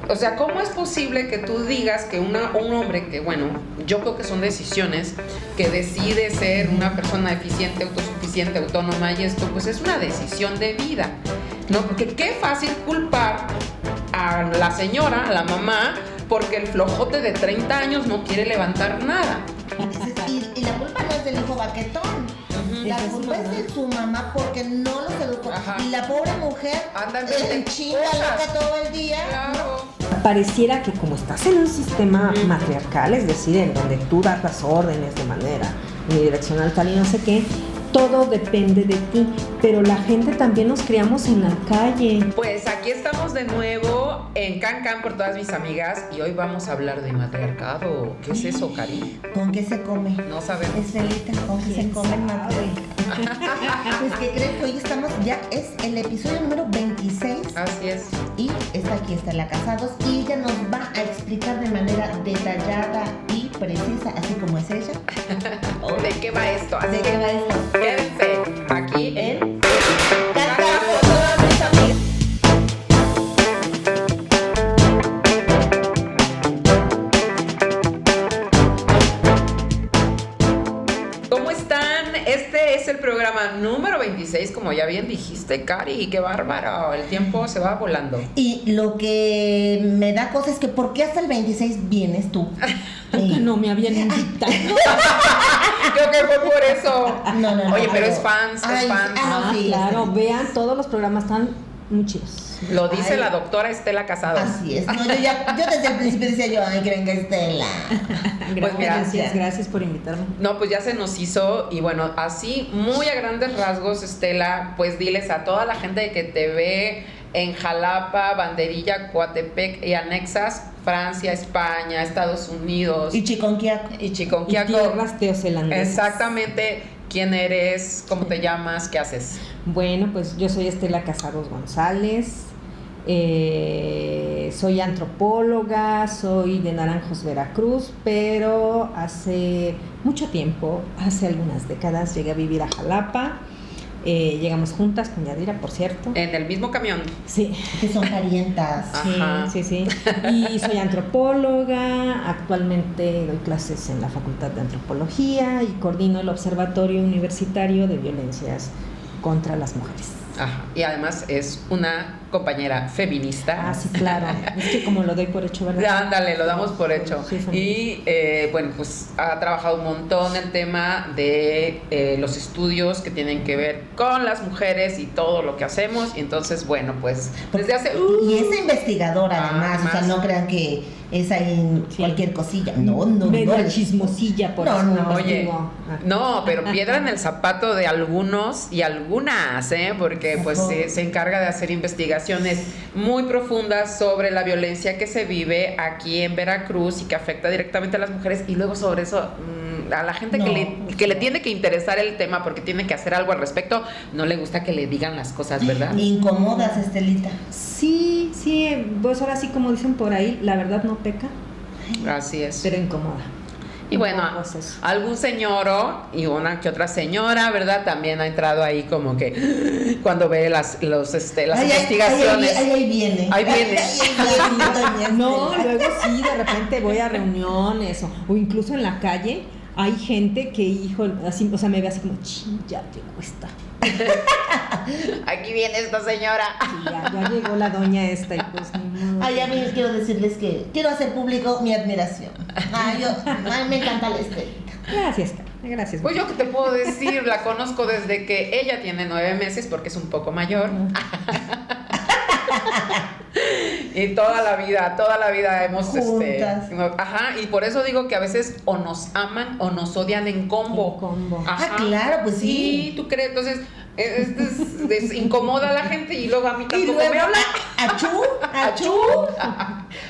O sea, ¿cómo es posible que tú digas que un hombre que, bueno, yo creo que son decisiones, que decide ser una persona eficiente, autosuficiente, autónoma y esto, pues es una decisión de vida, ¿no? Porque qué fácil culpar a la señora, a la mamá, porque el flojote de 30 años no quiere levantar nada. Y la culpa no es del hijo baquetón. La culpa es de su mamá porque no los educó. Ajá. Y la pobre mujer en chinga loca todo el día. Claro. Pareciera que como estás en un sistema matriarcal, es decir, en donde tú das las órdenes de manera unidireccional, tal y no sé qué, todo depende de ti, pero la gente también nos criamos en la calle. Pues aquí estamos de nuevo en Can Can por todas mis amigas y hoy vamos a hablar de matriarcado. ¿Qué es eso, Cari? ¿Con qué se come? No sabemos. Estelita, ¿con qué se come el matriarcado? Pues que creen que hoy estamos, ya es el episodio número 26. Así es. Y aquí está la Casados y ella nos va a explicar de manera detallada y precisa, así como es ella. ¿De qué va esto? Así ¿De que qué va esto? quédense aquí en Casados por todas mis amigas. ¿Cómo están? Este es el programa número 26, como ya bien dijiste, Cari. ¡Qué bárbaro! El tiempo se va volando. Y lo que me da cosa es que ¿por qué hasta el 26 vienes tú? Porque no me habían invitado. Creo que fue por eso. No. Oye, pero es fans, Ay, es fans. sí, Claro, vean, todos los programas están muy chidos. Lo dice Ay. la doctora Estela Casado. Así es. No, yo desde el principio decía yo, ay, que venga Estela. Pues mira, Gracias por invitarme. No, pues ya se nos hizo y bueno, así muy a grandes rasgos, Estela, pues diles a toda la gente que te ve en Jalapa, Banderilla, Coatepec y anexas, Francia, España, Estados Unidos Y Chiconquiaco. y Y Chiconquiaco. tierras teocelandesas. Exactamente, quién eres, cómo te llamas, qué haces. Bueno, pues yo soy Estela Casados González, soy antropóloga, soy de Naranjos, Veracruz, pero hace mucho tiempo, hace algunas décadas, llegué a vivir a Jalapa. Llegamos juntas con Yadira, por cierto. En el mismo camión. Sí. Que son parientas. Ajá. Sí. Y soy antropóloga, actualmente doy clases en la Facultad de Antropología y coordino el Observatorio Universitario de Violencias contra las Mujeres. Ajá. Y además es una compañera feminista. Ah, sí, claro. Es que como lo doy por hecho, ¿verdad? Ándale, lo damos por hecho. Sí, Y bueno, pues ha trabajado un montón el tema de los estudios que tienen que ver con las mujeres y todo lo que hacemos. Y entonces, bueno, pues desde hace... Y es investigadora además, o sea, no crean que es ahí cualquier cosilla. No. Media chismosilla, por No, eso. no, Oye, digo. no, pero piedra en el zapato de algunos y algunas, porque pues se encarga de hacer investigaciones muy profundas sobre la violencia que se vive aquí en Veracruz y que afecta directamente a las mujeres y luego sobre eso a la gente que le tiene que interesar el tema porque tiene que hacer algo al respecto, no le gusta que le digan las cosas, ¿verdad? Incomodas, Estelita. Sí, pues ahora sí, como dicen por ahí, la verdad no peca, Así es. pero incomoda. Y bueno, Pues eso. algún señor y una que otra señora, ¿verdad? También ha entrado ahí como que cuando ve las investigaciones. Ahí viene. Ahí viene. No, luego sí, de repente voy a reuniones o incluso en la calle hay gente que, hijo, así, o sea, me ve así como, ya llegó esta. Aquí viene esta señora. Sí, ya llegó la doña esta y pues ni modo. Ay, a mí quiero decirles que quiero hacer público mi admiración. Ay, me encanta la Estelita. Gracias. Pues yo qué te puedo decir, la conozco desde que ella tiene 9 meses porque es un poco mayor. Y toda la vida hemos Juntas. y por eso digo que a veces o nos aman o nos odian en combo. Ah, claro, pues sí. Sí, tú crees, entonces incomoda a la gente y luego a mí tampoco me habla. Achú.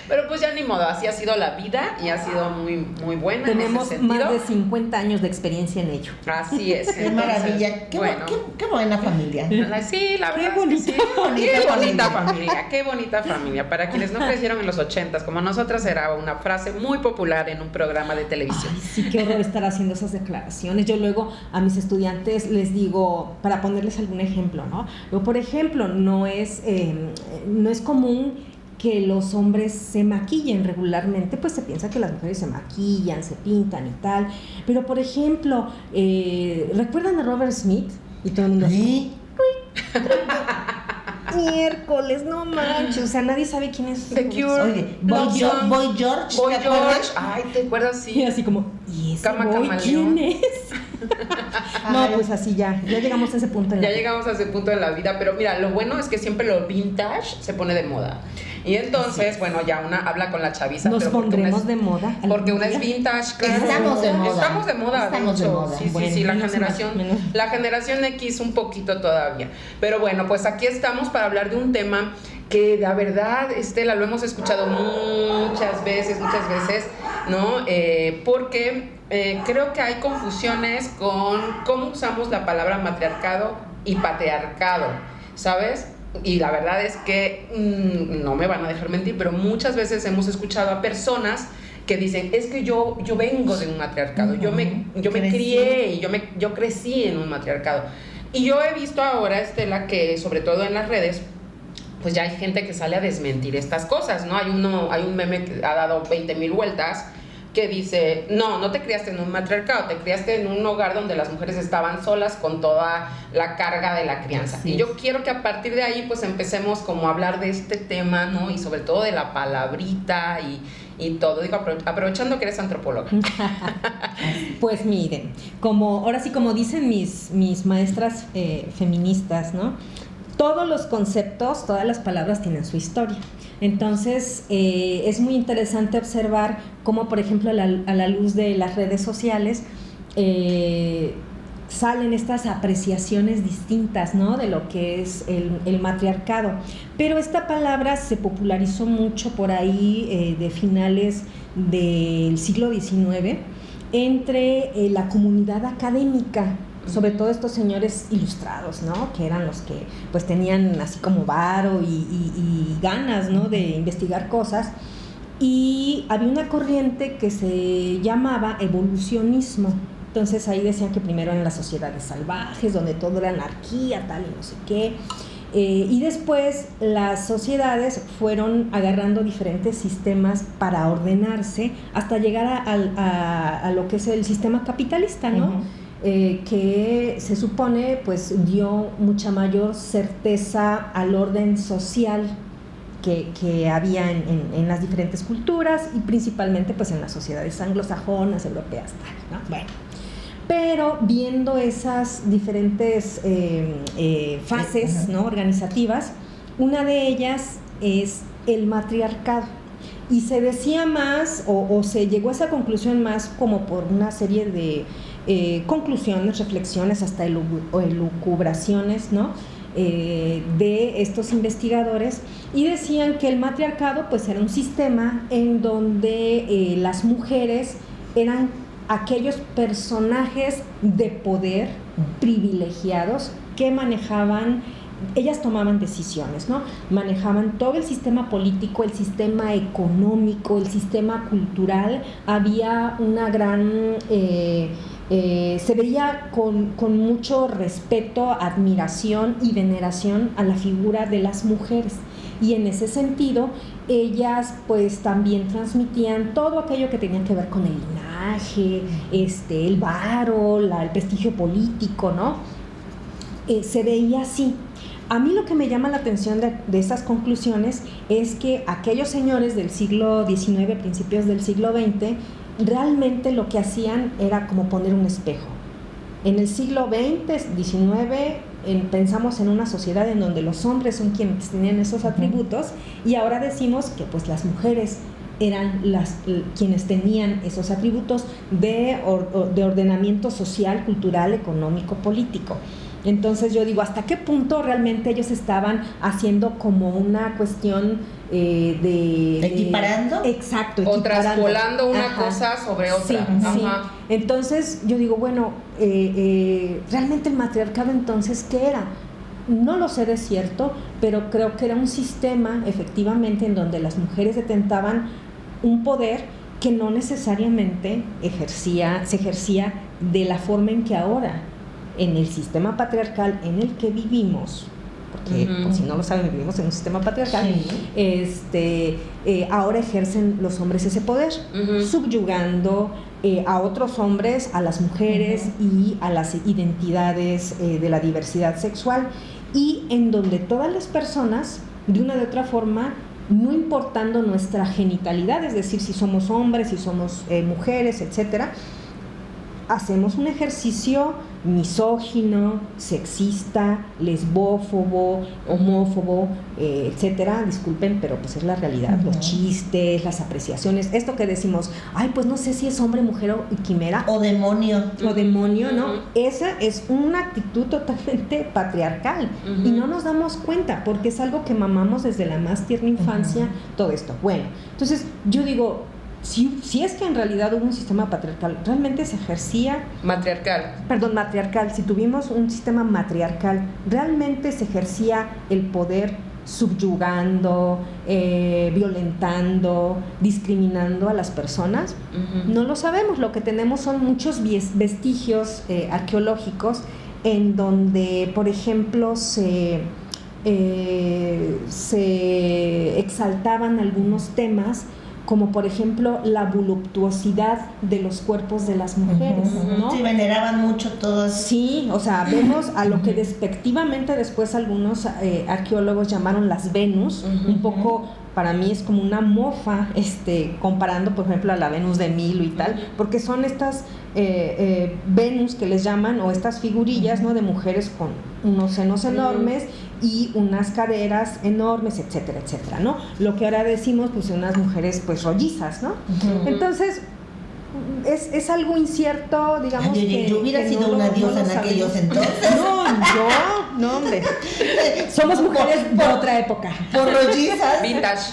Pero pues ya ni modo, así ha sido la vida y ha sido muy, muy buena. Tenemos en ese más sentido. de 50 años de experiencia en ello. Así es. Qué entonces, maravilla. Qué buena familia. Sí, la verdad. Qué bonita, es que sí. Qué bonita familia. Para quienes no crecieron en los 80s, como nosotras, era una frase muy popular en un programa de televisión. Ay, sí, qué horror estar haciendo esas declaraciones. Yo luego a mis estudiantes les digo, para ponerles algún ejemplo, ¿no? Yo, por ejemplo, no es común que los hombres se maquillen regularmente, pues se piensa que las mujeres se maquillan, se pintan y tal. Pero, por ejemplo, ¿recuerdan a Robert Smith? Y todo el mundo así, miércoles, no manches, o sea, nadie sabe quién es. The Cure. Oye, Boy George. Boy ¿te acuerdas? George. Ay, ¿te acuerdas? Y Sí. así como, ¿y ese Cama boy Camaleón. quién es? No, pues así ya llegamos a ese punto en la Ya vida. llegamos a ese punto de la vida, pero mira, lo bueno es que siempre lo vintage se pone de moda. Y entonces, bueno, ya una habla con la chaviza. Nos pero porque una pondremos es- de moda. Porque una es algún día. vintage, claro. Estamos de moda. Estamos de moda, Estamos de hecho. moda. Sí, Bueno, sí, la menos generación, mal, menos. la generación X un poquito todavía. Pero bueno, pues aquí estamos para hablar de un tema que la verdad, Estela, lo hemos escuchado muchas veces, ¿no? Porque creo que hay confusiones con cómo usamos la palabra matriarcado y patriarcado, ¿sabes? Y la verdad es que no me van a dejar mentir, pero muchas veces hemos escuchado a personas que dicen, es que yo vengo de un matriarcado, yo me Crecí. crié y yo crecí en un matriarcado. Y yo he visto ahora, Estela, que sobre todo en las redes, pues ya hay gente que sale a desmentir estas cosas, ¿no? Hay un meme que ha dado 20,000 vueltas que dice, no te criaste en un matriarcado, te criaste en un hogar donde las mujeres estaban solas con toda la carga de la crianza. Así Y es. yo quiero que a partir de ahí pues empecemos como a hablar de este tema, ¿no? Y sobre todo de la palabrita y todo. Digo, aprovechando que eres antropóloga. Pues miren, ahora sí como dicen mis maestras feministas, ¿no? Todos los conceptos, todas las palabras tienen su historia. Entonces, es muy interesante observar cómo, por ejemplo, a la luz de las redes sociales, salen estas apreciaciones distintas, ¿no? De lo que es el matriarcado. Pero esta palabra se popularizó mucho por ahí de finales del siglo XIX entre la comunidad académica, sobre todo estos señores ilustrados, ¿no? Que eran los que pues tenían así como varo y ganas, ¿no? De investigar cosas. Y había una corriente que se llamaba evolucionismo. Entonces ahí decían que primero eran las sociedades salvajes, donde todo era anarquía, tal y no sé qué. Y después las sociedades fueron agarrando diferentes sistemas para ordenarse hasta llegar a lo que es el sistema capitalista, ¿no? Ujú. Que se supone pues dio mucha mayor certeza al orden social que había en las diferentes culturas y principalmente pues en las sociedades anglosajonas, europeas, tal, ¿no? Bueno, pero viendo esas diferentes fases, ¿no? Organizativas, una de ellas es el matriarcado. Y se decía más, o se llegó a esa conclusión más como por una serie de conclusiones, reflexiones, hasta elucubraciones, ¿no? De estos investigadores, y decían que el matriarcado pues era un sistema en donde las mujeres eran aquellos personajes de poder privilegiados que manejaban. Ellas tomaban decisiones, ¿no? Manejaban todo el sistema político, el sistema económico, el sistema cultural. Había una gran... se veía con mucho respeto, admiración y veneración a la figura de las mujeres. Y en ese sentido, ellas pues también transmitían todo aquello que tenía que ver con el linaje, el varo, el prestigio político, ¿no? Se veía así. A mí lo que me llama la atención de esas conclusiones es que aquellos señores del siglo XIX, principios del siglo XX, realmente lo que hacían era como poner un espejo. En el siglo XX, XIX, pensamos en una sociedad en donde los hombres son quienes tenían esos atributos, y ahora decimos que pues las mujeres eran quienes tenían esos atributos de ordenamiento social, cultural, económico, político. Entonces yo digo, ¿hasta qué punto realmente ellos estaban haciendo como una cuestión ¿Equiparando? Exacto, O equiparando. traspolando una Ajá. cosa sobre otra. Sí, sí. Ajá. Entonces yo digo, bueno, realmente el matriarcado entonces, ¿qué era? No lo sé de cierto, pero creo que era un sistema efectivamente en donde las mujeres detentaban un poder que no necesariamente se ejercía de la forma en que ahora, en el sistema patriarcal en el que vivimos, porque por si no lo saben, vivimos en un sistema patriarcal, ahora ejercen los hombres ese poder, subyugando a otros hombres, a las mujeres y a las identidades de la diversidad sexual, y en donde todas las personas, de una u otra forma, no importando nuestra genitalidad, es decir, si somos hombres, si somos mujeres, etcétera, hacemos un ejercicio misógino, sexista, lesbófobo, homófobo, etcétera. Disculpen, pero pues es la realidad. Los chistes, las apreciaciones, esto que decimos, ay, pues no sé si es hombre, mujer o quimera. O demonio. O demonio, ¿no? Esa es una actitud totalmente patriarcal y no nos damos cuenta porque es algo que mamamos desde la más tierna infancia, todo esto. Bueno, entonces yo digo, si es que en realidad hubo un sistema patriarcal, realmente se ejercía... matriarcal. Si tuvimos un sistema matriarcal, realmente se ejercía el poder subyugando, violentando, discriminando a las personas. No lo sabemos. Lo que tenemos son muchos vestigios arqueológicos en donde, por ejemplo, se exaltaban algunos temas, como por ejemplo la voluptuosidad de los cuerpos de las mujeres, ¿no? Sí, veneraban mucho todos. Sí, o sea, vemos a lo que despectivamente después algunos arqueólogos llamaron las Venus, un poco, para mí es como una mofa, comparando por ejemplo a la Venus de Milo y tal, porque son estas Venus que les llaman, o estas figurillas, ¿no?, de mujeres con unos senos enormes y unas caderas enormes, etcétera, etcétera, ¿no? Lo que ahora decimos, pues, unas mujeres, pues, rollizas, ¿no? Entonces, es algo incierto, digamos. Ay, yo hubiera sido una diosa en aquellos entonces. No, hombre. Somos mujeres de otra época. Por rollizas. Vintage.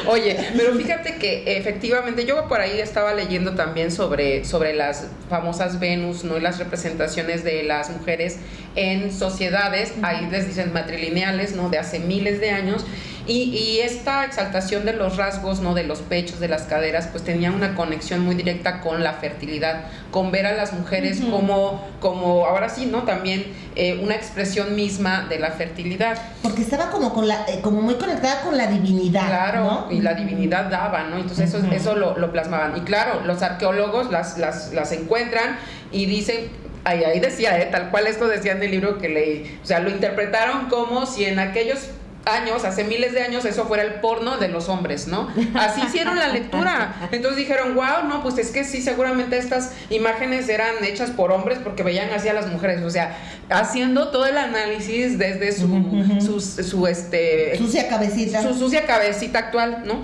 Oye, pero fíjate que efectivamente yo por ahí estaba leyendo también sobre las famosas Venus, ¿no? Y las representaciones de las mujeres en sociedades, ahí les dicen matrilineales, ¿no?, de hace miles de años. Y esta exaltación de los rasgos, ¿no?, de los pechos, de las caderas, pues tenía una conexión muy directa con la fertilidad, con ver a las mujeres como ahora sí, ¿no?, también una expresión misma de la fertilidad. Porque estaba como muy conectada con la divinidad. Claro, ¿no? Y la divinidad daba, ¿no? Entonces eso lo plasmaban. Y claro, los arqueólogos las encuentran y dicen... Ahí decía, tal cual esto decía en el libro que leí. O sea, lo interpretaron como si en aquellos años, hace miles de años, eso fuera el porno de los hombres, ¿no? Así hicieron la lectura. Entonces dijeron, wow, no, pues es que sí, seguramente estas imágenes eran hechas por hombres porque veían así a las mujeres. O sea, haciendo todo el análisis desde su sucia cabecita. Su sucia cabecita actual, ¿no?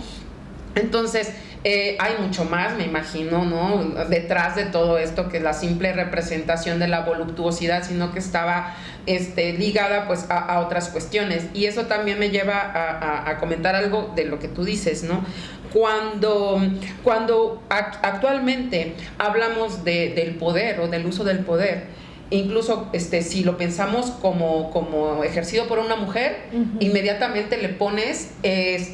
Entonces... hay mucho más, me imagino, ¿no?, detrás de todo esto, que la simple representación de la voluptuosidad, sino que estaba ligada pues a otras cuestiones. Y eso también me lleva a comentar algo de lo que tú dices, ¿no? Cuando actualmente hablamos del poder o del uso del poder, incluso si lo pensamos como ejercido por una mujer, inmediatamente le pones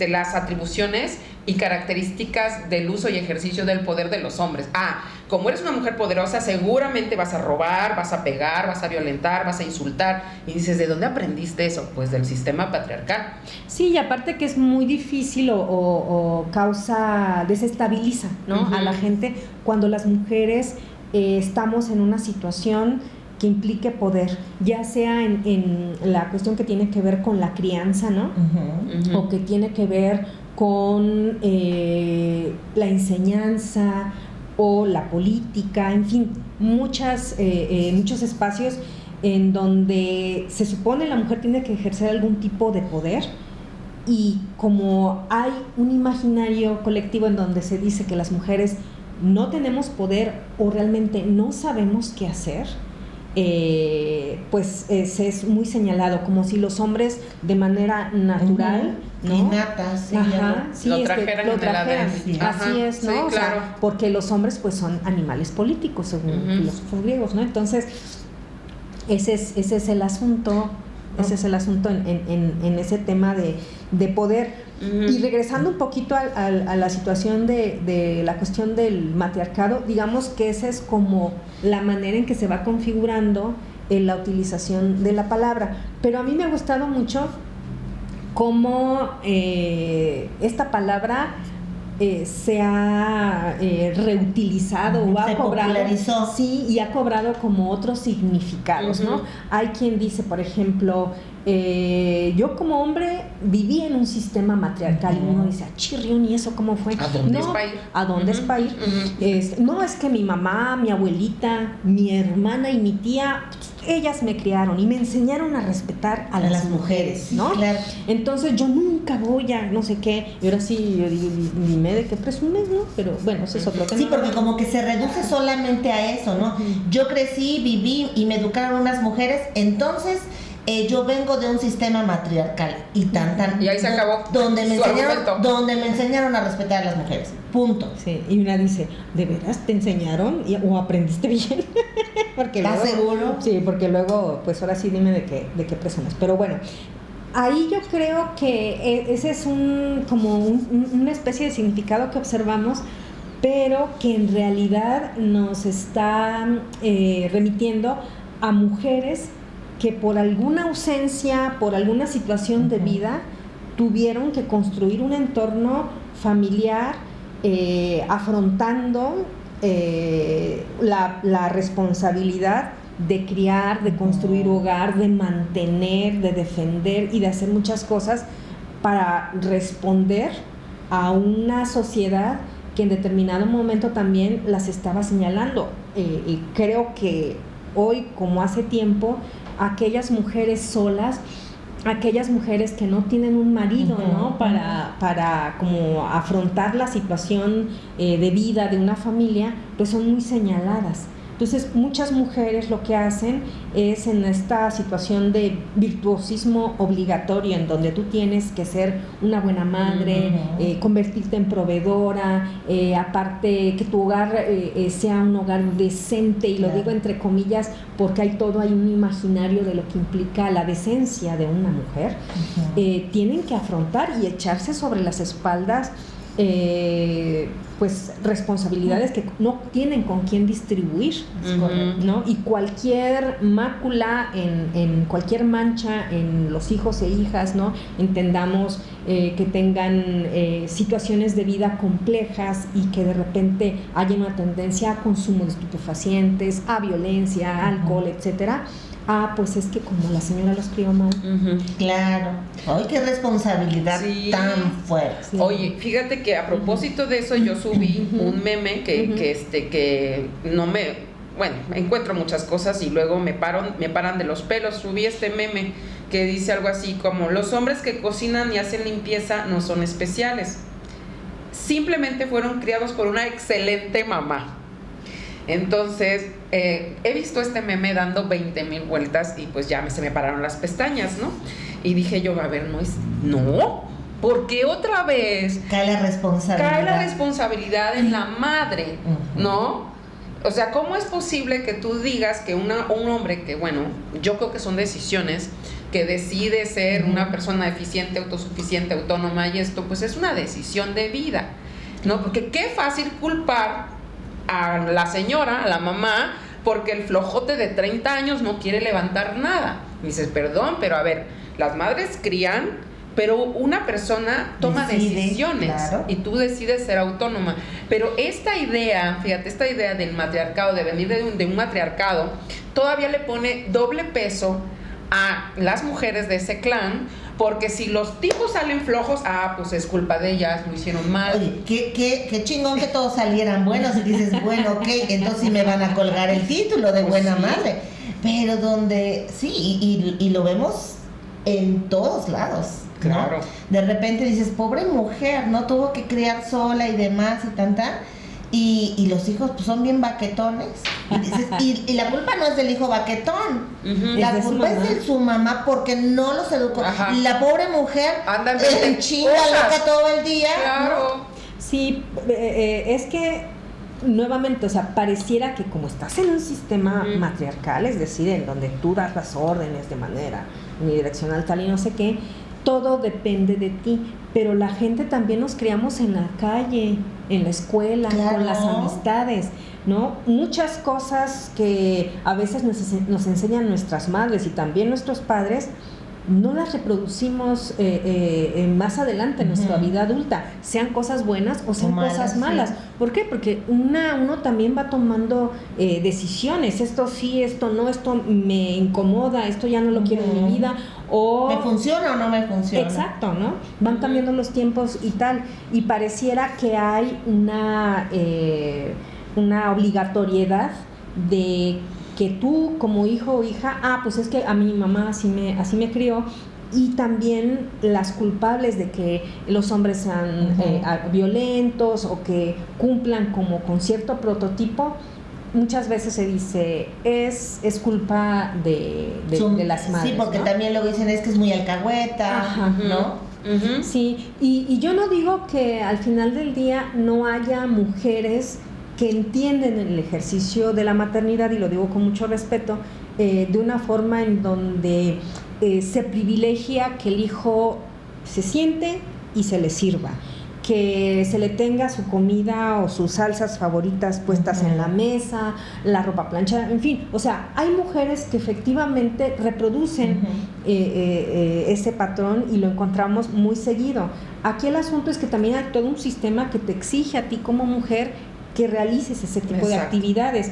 las atribuciones y características del uso y ejercicio del poder de los hombres. Como eres una mujer poderosa, seguramente vas a robar, vas a pegar, vas a violentar, vas a insultar. Y dices, ¿de dónde aprendiste eso? Pues del sistema patriarcal. Sí, y aparte que es muy difícil o desestabiliza, ¿no?, a la gente cuando las mujeres estamos en una situación que implique poder, ya sea en la cuestión que tiene que ver con la crianza, ¿no? O que tiene que ver con la enseñanza o la política, en fin, muchos espacios en donde se supone la mujer tiene que ejercer algún tipo de poder, y como hay un imaginario colectivo en donde se dice que las mujeres no tenemos poder o realmente no sabemos qué hacer, pues es muy señalado, como si los hombres de manera natural, ¿no?, innatas, lo trajeran. Sí. Así es, ¿no? Sí, o claro. sea, porque los hombres pues son animales políticos, según filósofos griegos, ¿no? Entonces, ese es el asunto. Ese es el asunto en ese tema de poder. Y regresando un poquito a la situación de la cuestión del matriarcado, digamos que esa es como la manera en que se va configurando la utilización de la palabra. Pero a mí me ha gustado mucho cómo esta palabra se ha reutilizado o ha cobrado, sí, y ha cobrado como otros significados, ¿no? Hay quien dice, por ejemplo, yo como hombre viví en un sistema matriarcal, y uno dice, chirrión, ¿y eso cómo fue? ¿A dónde es para ir? ¿A dónde es para ir? No, es que mi mamá, mi abuelita, mi hermana y mi tía, ellas me criaron y me enseñaron a respetar a las mujeres, ¿no? Sí, claro. Entonces yo nunca voy a no sé qué, y ahora sí, yo digo, dime de qué presumes, ¿no? Pero bueno, eso es otro tema. Sí, porque como que se reduce solamente a eso, ¿no? Yo crecí, viví y me educaron unas mujeres, entonces yo vengo de un sistema matriarcal y tan. Y ahí se acabó donde me argumento. me enseñaron a respetar a las mujeres. Punto. Sí, y una dice, ¿de veras te enseñaron o aprendiste bien? Porque ¿Estás seguro? Sí, porque luego, pues ahora sí dime de qué presumes. Pero bueno, ahí yo creo que ese es una especie de significado que observamos, pero que en realidad nos está remitiendo a mujeres que por alguna ausencia, por alguna situación de vida, tuvieron que construir un entorno familiar afrontando la responsabilidad de criar, de construir hogar, de mantener, de defender y de hacer muchas cosas para responder a una sociedad que en determinado momento también las estaba señalando. Y creo que hoy, como hace tiempo, aquellas mujeres solas, aquellas mujeres que no tienen un marido, ¿no? Para como afrontar la situación de vida de una familia, pues son muy señaladas. Entonces, muchas mujeres lo que hacen es, en esta situación de virtuosismo obligatorio, en donde tú tienes que ser una buena madre, convertirte en proveedora, aparte que tu hogar sea un hogar decente, y lo digo entre comillas porque hay todo ahí un imaginario de lo que implica la decencia de una mujer, tienen que afrontar y echarse sobre las espaldas pues responsabilidades que no tienen con quién distribuir, ¿no? Y cualquier mácula en cualquier mancha en los hijos e hijas, ¿no? Entendamos que tengan situaciones de vida complejas y que de repente haya una tendencia a consumo de estupefacientes, a violencia, a alcohol, etcétera. Pues es que como la señora los crió mal. Claro. Ay, qué responsabilidad tan fuerte. Sí. Oye, fíjate que a propósito de eso, yo subí un meme que no me... Bueno, encuentro muchas cosas y luego me paran de los pelos. Subí este meme que dice algo así como: los hombres que cocinan y hacen limpieza no son especiales. Simplemente fueron criados por una excelente mamá. Entonces, he visto este meme dando 20,000 vueltas y pues ya se me pararon las pestañas, ¿no? Y dije yo, a ver, no, porque otra vez cae la responsabilidad en la madre, ¿no? O sea, ¿cómo es posible que tú digas que un hombre que, bueno, yo creo que son decisiones, que decide ser una persona eficiente, autosuficiente, autónoma, y esto pues es una decisión de vida, ¿no? Porque qué fácil culpar a la señora, a la mamá, porque el flojote de 30 años no quiere levantar nada. Y dices, perdón, pero a ver, las madres crían, pero una persona toma decisiones, claro, y tú decides ser autónoma. Pero esta idea, fíjate, esta idea del matriarcado, de venir de un matriarcado, todavía le pone doble peso a las mujeres de ese clan, porque si los tipos salen flojos, pues es culpa de ellas, lo hicieron mal. Oye, qué chingón que todos salieran buenos, y dices, bueno, ok, entonces sí me van a colgar el título de buena madre. Pero donde, y lo vemos en todos lados, ¿no? Claro. De repente dices, pobre mujer, ¿no? Tuvo que criar sola y demás y tanta. Y los hijos pues son bien baquetones, y dices, y la culpa no es del hijo baquetón, la culpa es de su mamá, porque no los educó. Y la pobre mujer anda en chinga loca todo el día. Claro. ¿No? Sí, es que nuevamente, o sea, pareciera que como estás en un sistema matriarcal, es decir, en donde tú das las órdenes de manera unidireccional, tal y no sé qué, todo depende de ti, pero la gente también nos criamos en la calle, en la escuela, claro, con las amistades. ¿no? Muchas cosas que a veces nos enseñan nuestras madres y también nuestros padres, no las reproducimos más adelante en nuestra vida adulta, sean cosas buenas o sean cosas malas. Sí. ¿Por qué? Porque uno también va tomando decisiones, esto sí, esto no, esto me incomoda, esto ya no lo quiero en mi vida, o... ¿Me funciona o no me funciona? Exacto, ¿no? Van cambiando los tiempos y tal, y pareciera que hay una obligatoriedad de que tú como hijo o hija, pues es que a mi mamá así me crió, y también las culpables de que los hombres sean violentos o que cumplan como con cierto prototipo. Muchas veces se dice, es culpa de las madres. Sí, porque, ¿no?, también luego dicen, es que es muy alcahueta, ajá, ¿no? Uh-huh. Sí, y yo no digo que al final del día no haya mujeres que entienden el ejercicio de la maternidad, y lo digo con mucho respeto, de una forma en donde se privilegia que el hijo se siente y se le sirva, que se le tenga su comida o sus salsas favoritas puestas en la mesa, la ropa planchada, en fin. O sea, hay mujeres que efectivamente reproducen ese patrón y lo encontramos muy seguido. Aquí el asunto es que también hay todo un sistema que te exige a ti como mujer que realices ese tipo Exacto. de actividades.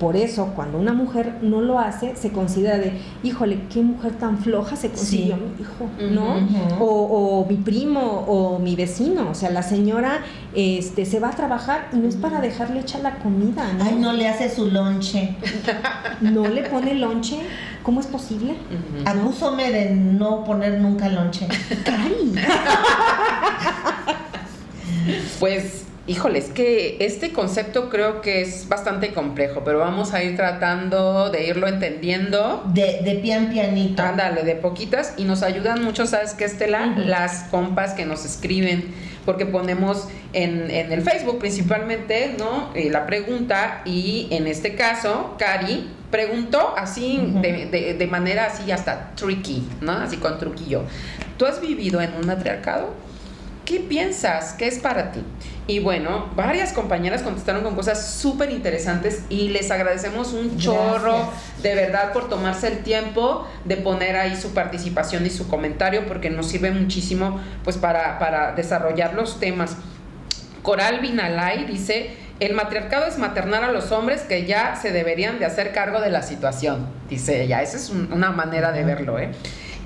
Por eso, cuando una mujer no lo hace, se considera de, híjole, qué mujer tan floja se consiguió mi hijo, ¿no? O mi primo, o mi vecino. O sea, la señora se va a trabajar y no es para dejarle hecha la comida, ¿no? Ay, no le hace su lonche. No le pone lonche. ¿Cómo es posible? Acúsome de no poner nunca lonche. ¡Cari! Pues... híjole, es que este concepto creo que es bastante complejo, pero vamos a ir tratando de irlo entendiendo. De pian pianito. Ándale, de poquitas, y nos ayudan mucho, ¿sabes qué, Estela? Las compas que nos escriben, porque ponemos en el Facebook principalmente, ¿no? La pregunta, y en este caso, Cari preguntó así, de manera así hasta tricky, ¿no? Así con truquillo. ¿Tú has vivido en un matriarcado? ¿Qué piensas? ¿Qué es para ti? Y bueno, varias compañeras contestaron con cosas súper interesantes y les agradecemos un chorro, de verdad, por tomarse el tiempo de poner ahí su participación y su comentario, porque nos sirve muchísimo pues para desarrollar los temas. Coral Vinalay dice, el matriarcado es maternar a los hombres que ya se deberían de hacer cargo de la situación, dice ella. Esa es una manera de verlo, ¿eh?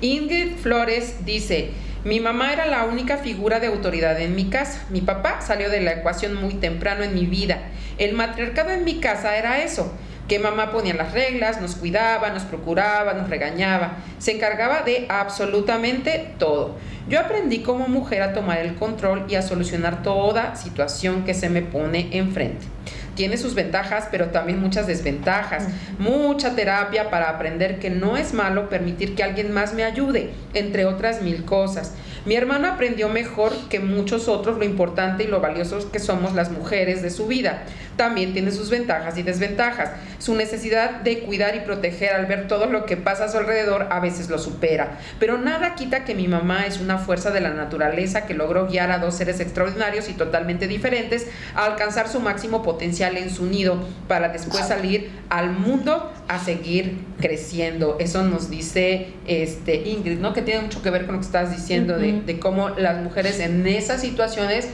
Ingrid Flores dice, mi mamá era la única figura de autoridad en mi casa. Mi papá salió de la ecuación muy temprano en mi vida. El matriarcado en mi casa era eso, que mamá ponía las reglas, nos cuidaba, nos procuraba, nos regañaba, se encargaba de absolutamente todo. Yo aprendí como mujer a tomar el control y a solucionar toda situación que se me pone enfrente. Tiene sus ventajas, pero también muchas desventajas. Mucha terapia para aprender que no es malo permitir que alguien más me ayude, entre otras 1000 cosas. Mi hermano aprendió mejor que muchos otros lo importante y lo valiosos que somos las mujeres de su vida. También tiene sus ventajas y desventajas. Su necesidad de cuidar y proteger al ver todo lo que pasa a su alrededor a veces lo supera. Pero nada quita que mi mamá es una fuerza de la naturaleza que logró guiar a 2 seres extraordinarios y totalmente diferentes a alcanzar su máximo potencial en su nido para después salir al mundo a seguir creciendo. Eso nos dice Ingrid, ¿no? Que tiene mucho que ver con lo que estabas diciendo de cómo las mujeres en esas situaciones,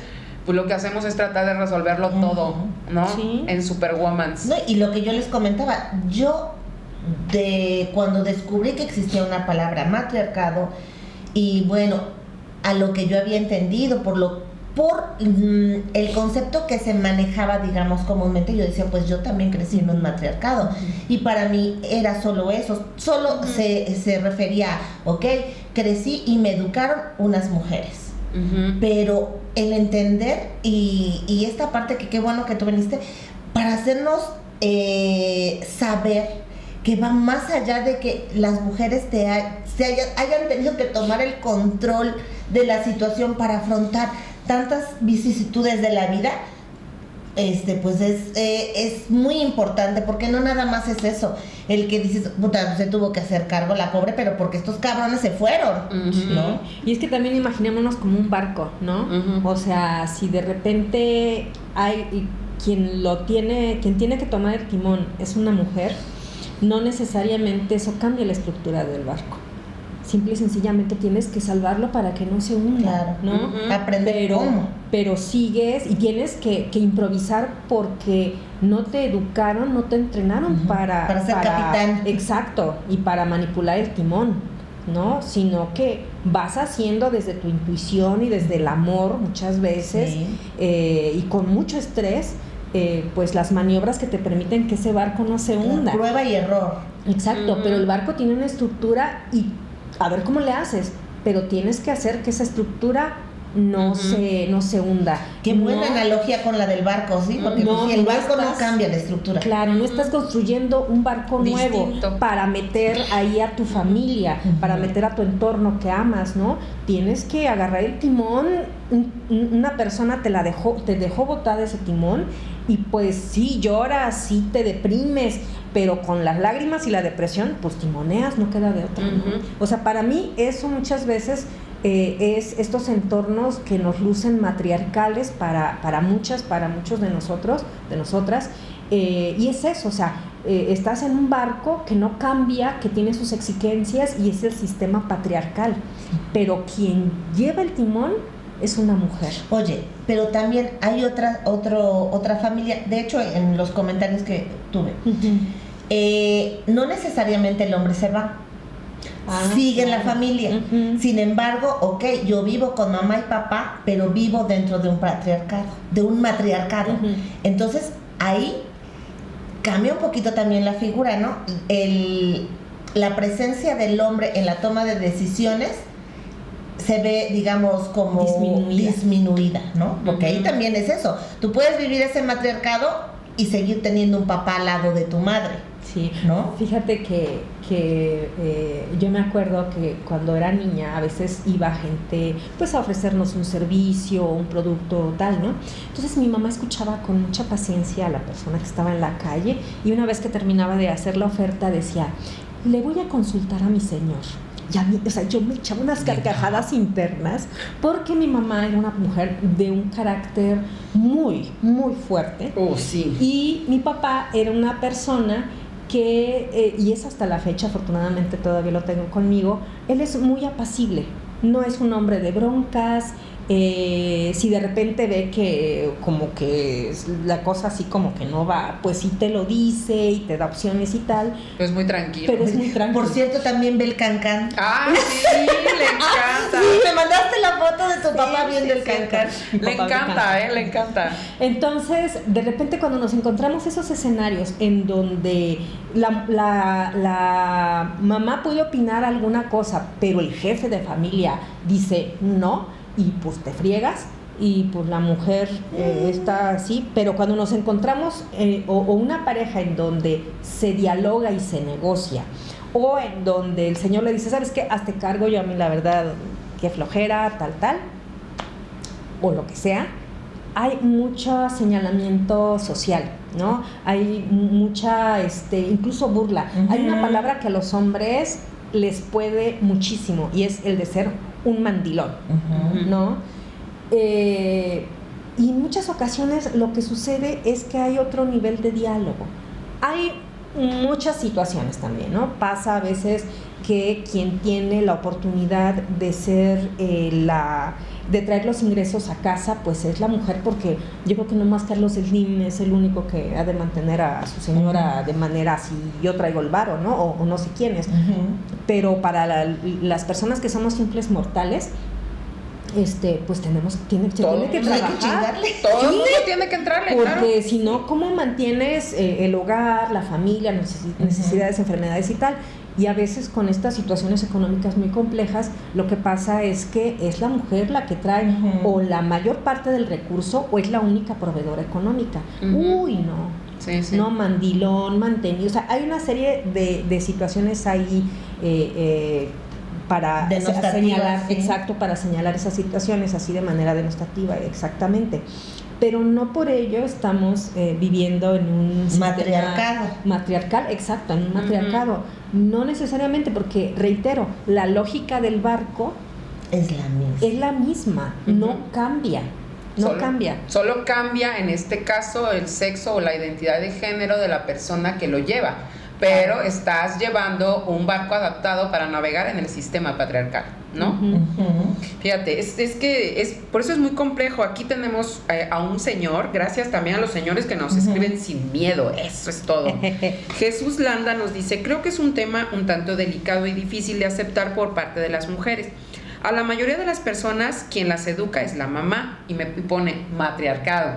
pues lo que hacemos es tratar de resolverlo todo, ¿no? Sí. En Superwomans. No, y lo que yo les comentaba, yo cuando descubrí que existía una palabra matriarcado, y bueno, a lo que yo había entendido por el concepto que se manejaba, digamos, comúnmente, yo decía, pues yo también crecí en un matriarcado, y para mí era solo eso, solo se refería, ok, crecí y me educaron unas mujeres, pero el entender y esta parte que qué bueno que tú viniste para hacernos saber que va más allá de que las mujeres hayan tenido que tomar el control de la situación para afrontar tantas vicisitudes de la vida, pues es muy importante, porque no nada más es eso, el que dices, puta, se tuvo que hacer cargo la pobre, pero porque estos cabrones se fueron, ¿no? Y es que también imaginémonos como un barco, ¿no? O sea, si de repente quien tiene que tomar el timón es una mujer, no necesariamente eso cambia la estructura del barco. Simple y sencillamente tienes que salvarlo para que no se hunda, Claro. ¿no? Aprender cómo. Pero sigues y tienes que improvisar porque no te educaron, no te entrenaron Para ser capitán. Exacto, y para manipular el timón, ¿no? Sino que vas haciendo desde tu intuición y desde el amor muchas veces, Sí. Y con mucho estrés, pues las maniobras que te permiten que ese barco no se hunda. Prueba y error. Exacto, pero el barco tiene una estructura y a ver cómo le haces, pero tienes que hacer que esa estructura no se hunda. Qué buena No- analogía con la del barco, ¿sí? Porque No, pues, si el no barco no estás- cambia la estructura. Claro, no estás construyendo un barco nuevo Distinto. para meter ahí a tu familia, para meter a tu entorno que amas, ¿no? Tienes que agarrar el timón, una persona te dejó botada ese timón y pues sí lloras, sí te deprimes, pero con las lágrimas y la depresión, pues timoneas, no queda de otra, ¿no? Ujú. O sea, para mí eso muchas veces es estos entornos que nos lucen matriarcales para muchos de nosotros, de nosotras, y es eso, o sea, estás en un barco que no cambia, que tiene sus exigencias y es el sistema patriarcal, pero quien lleva el timón es una mujer. Oye, pero también hay otra familia, de hecho en los comentarios que tuve, no necesariamente el hombre se va, sigue en la familia. Sin embargo, ok, yo vivo con mamá y papá, pero vivo dentro de un matriarcado. Entonces, ahí cambia un poquito también la figura, ¿no? La presencia del hombre en la toma de decisiones se ve, digamos, como disminuida, ¿no? Porque ahí también es eso. Tú puedes vivir ese matriarcado y seguir teniendo un papá al lado de tu madre. Sí, ¿no? Fíjate que yo me acuerdo que cuando era niña a veces iba gente pues a ofrecernos un servicio, un producto tal, ¿no? Entonces mi mamá escuchaba con mucha paciencia a la persona que estaba en la calle y una vez que terminaba de hacer la oferta decía, le voy a consultar a mi señor. Y a mí, o sea, yo me echaba unas carcajadas internas porque mi mamá era una mujer de un carácter muy, muy fuerte. Sí. Y mi papá era una persona que, y es hasta la fecha, afortunadamente todavía lo tengo conmigo, él es muy apacible, no es un hombre de broncas. Si de repente ve que como que la cosa así como que no va, pues sí te lo dice y te da opciones y tal. Pero es muy tranquilo. Pero es muy tranquilo. Por cierto, también ve el cancán. ¡Ah, sí! Le encanta. Sí, me mandaste la foto de tu papá viendo el cancán. Le encanta, le encanta. Entonces, de repente cuando nos encontramos esos escenarios en donde la mamá puede opinar alguna cosa, pero el jefe de familia dice no, y pues te friegas, y pues la mujer está así, pero cuando nos encontramos o una pareja en donde se dialoga y se negocia, o en donde el señor le dice, ¿sabes qué? Hazte cargo, yo a mí la verdad, qué flojera, tal, o lo que sea, hay mucho señalamiento social, ¿no? Hay mucha, incluso burla. Hay una palabra que a los hombres les puede muchísimo, y es el de ser un mandilón, ¿no? Y en muchas ocasiones lo que sucede es que hay otro nivel de diálogo. Hay muchas situaciones también, ¿no? Pasa a veces que quien tiene la oportunidad de ser de traer los ingresos a casa, pues es la mujer, porque yo creo que nomás Carlos Slim es el único que ha de mantener a su señora de manera así, yo traigo el varo, ¿no? O no sé quiénes. Pero para las personas que somos simples mortales, pues tiene que trabajar. Todo el mundo tiene que entrarle, porque claro. si no, ¿cómo mantienes el hogar, la familia, necesidades, enfermedades y tal? Y a veces con estas situaciones económicas muy complejas, lo que pasa es que es la mujer la que trae o la mayor parte del recurso, o es la única proveedora económica. Uy, no. Sí. No, mandilón, mantenido. O sea, hay una serie de situaciones ahí para señalar, ¿sí? Exacto, para señalar esas situaciones así de manera denostativa, exactamente. Pero no por ello estamos viviendo en un matriarcado. Matriarcal, exacto, en un matriarcado. No necesariamente, porque, reitero, la lógica del barco es la misma. no cambia. No cambia. Solo cambia en este caso el sexo o la identidad de género de la persona que lo lleva, pero estás llevando un barco adaptado para navegar en el sistema patriarcal, ¿no? Fíjate, por eso es muy complejo. Aquí tenemos a un señor, gracias también a los señores que nos escriben sin miedo, eso es todo. Jesús Landa nos dice, creo que es un tema un tanto delicado y difícil de aceptar por parte de las mujeres. A la mayoría de las personas quien las educa es la mamá, y me pone matriarcado,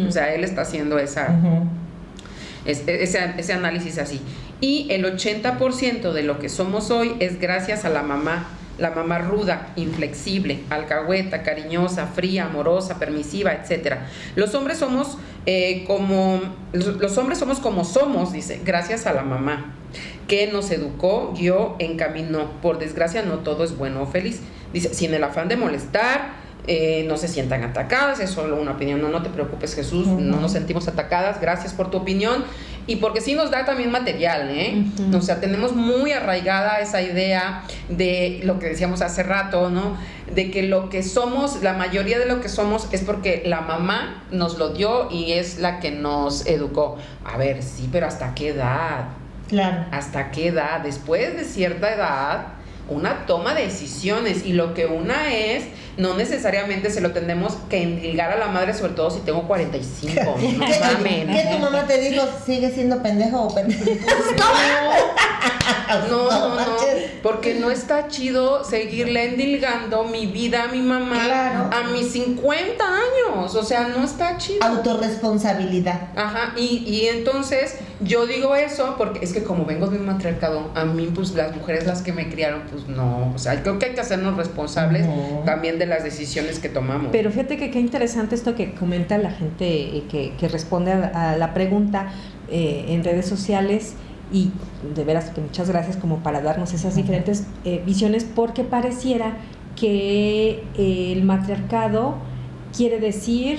o sea, él está haciendo ese análisis así. Y el 80% de lo que somos hoy es gracias a la mamá ruda, inflexible, alcahueta, cariñosa, fría, amorosa, permisiva, etcétera. Los hombres somos como somos, dice, gracias a la mamá, que nos educó, guió, encaminó. Por desgracia, no todo es bueno o feliz. Dice, sin el afán de molestar, no se sientan atacadas, es solo una opinión. No te preocupes, Jesús, no nos sentimos atacadas, gracias por tu opinión. Y porque sí nos da también material, o sea, tenemos muy arraigada esa idea de lo que decíamos hace rato, ¿no? De que lo que somos, la mayoría de lo que somos es porque la mamá nos lo dio y es la que nos educó. A ver, sí, pero ¿hasta qué edad? Claro. ¿Hasta qué edad? Después de cierta edad, una toma de decisiones, y lo que una es, no necesariamente se lo tenemos que endilgar a la madre, sobre todo si tengo 45. No mames. ¿Qué tu mamá te dijo? ¿Sigue siendo pendejo o pendejo? No, porque no está chido seguirle endilgando mi vida a mi mamá, claro, a mis 50 años, o sea, no está chido. Autorresponsabilidad. Ajá, y entonces yo digo eso porque es que como vengo de un matriarcado, a mí pues las mujeres las que me criaron, pues no, o sea, creo que hay que hacernos responsables también de las decisiones que tomamos. Pero fíjate que qué interesante esto que comenta la gente que responde a la pregunta en redes sociales. Y de veras que muchas gracias como para darnos esas diferentes visiones, porque pareciera que el matriarcado quiere decir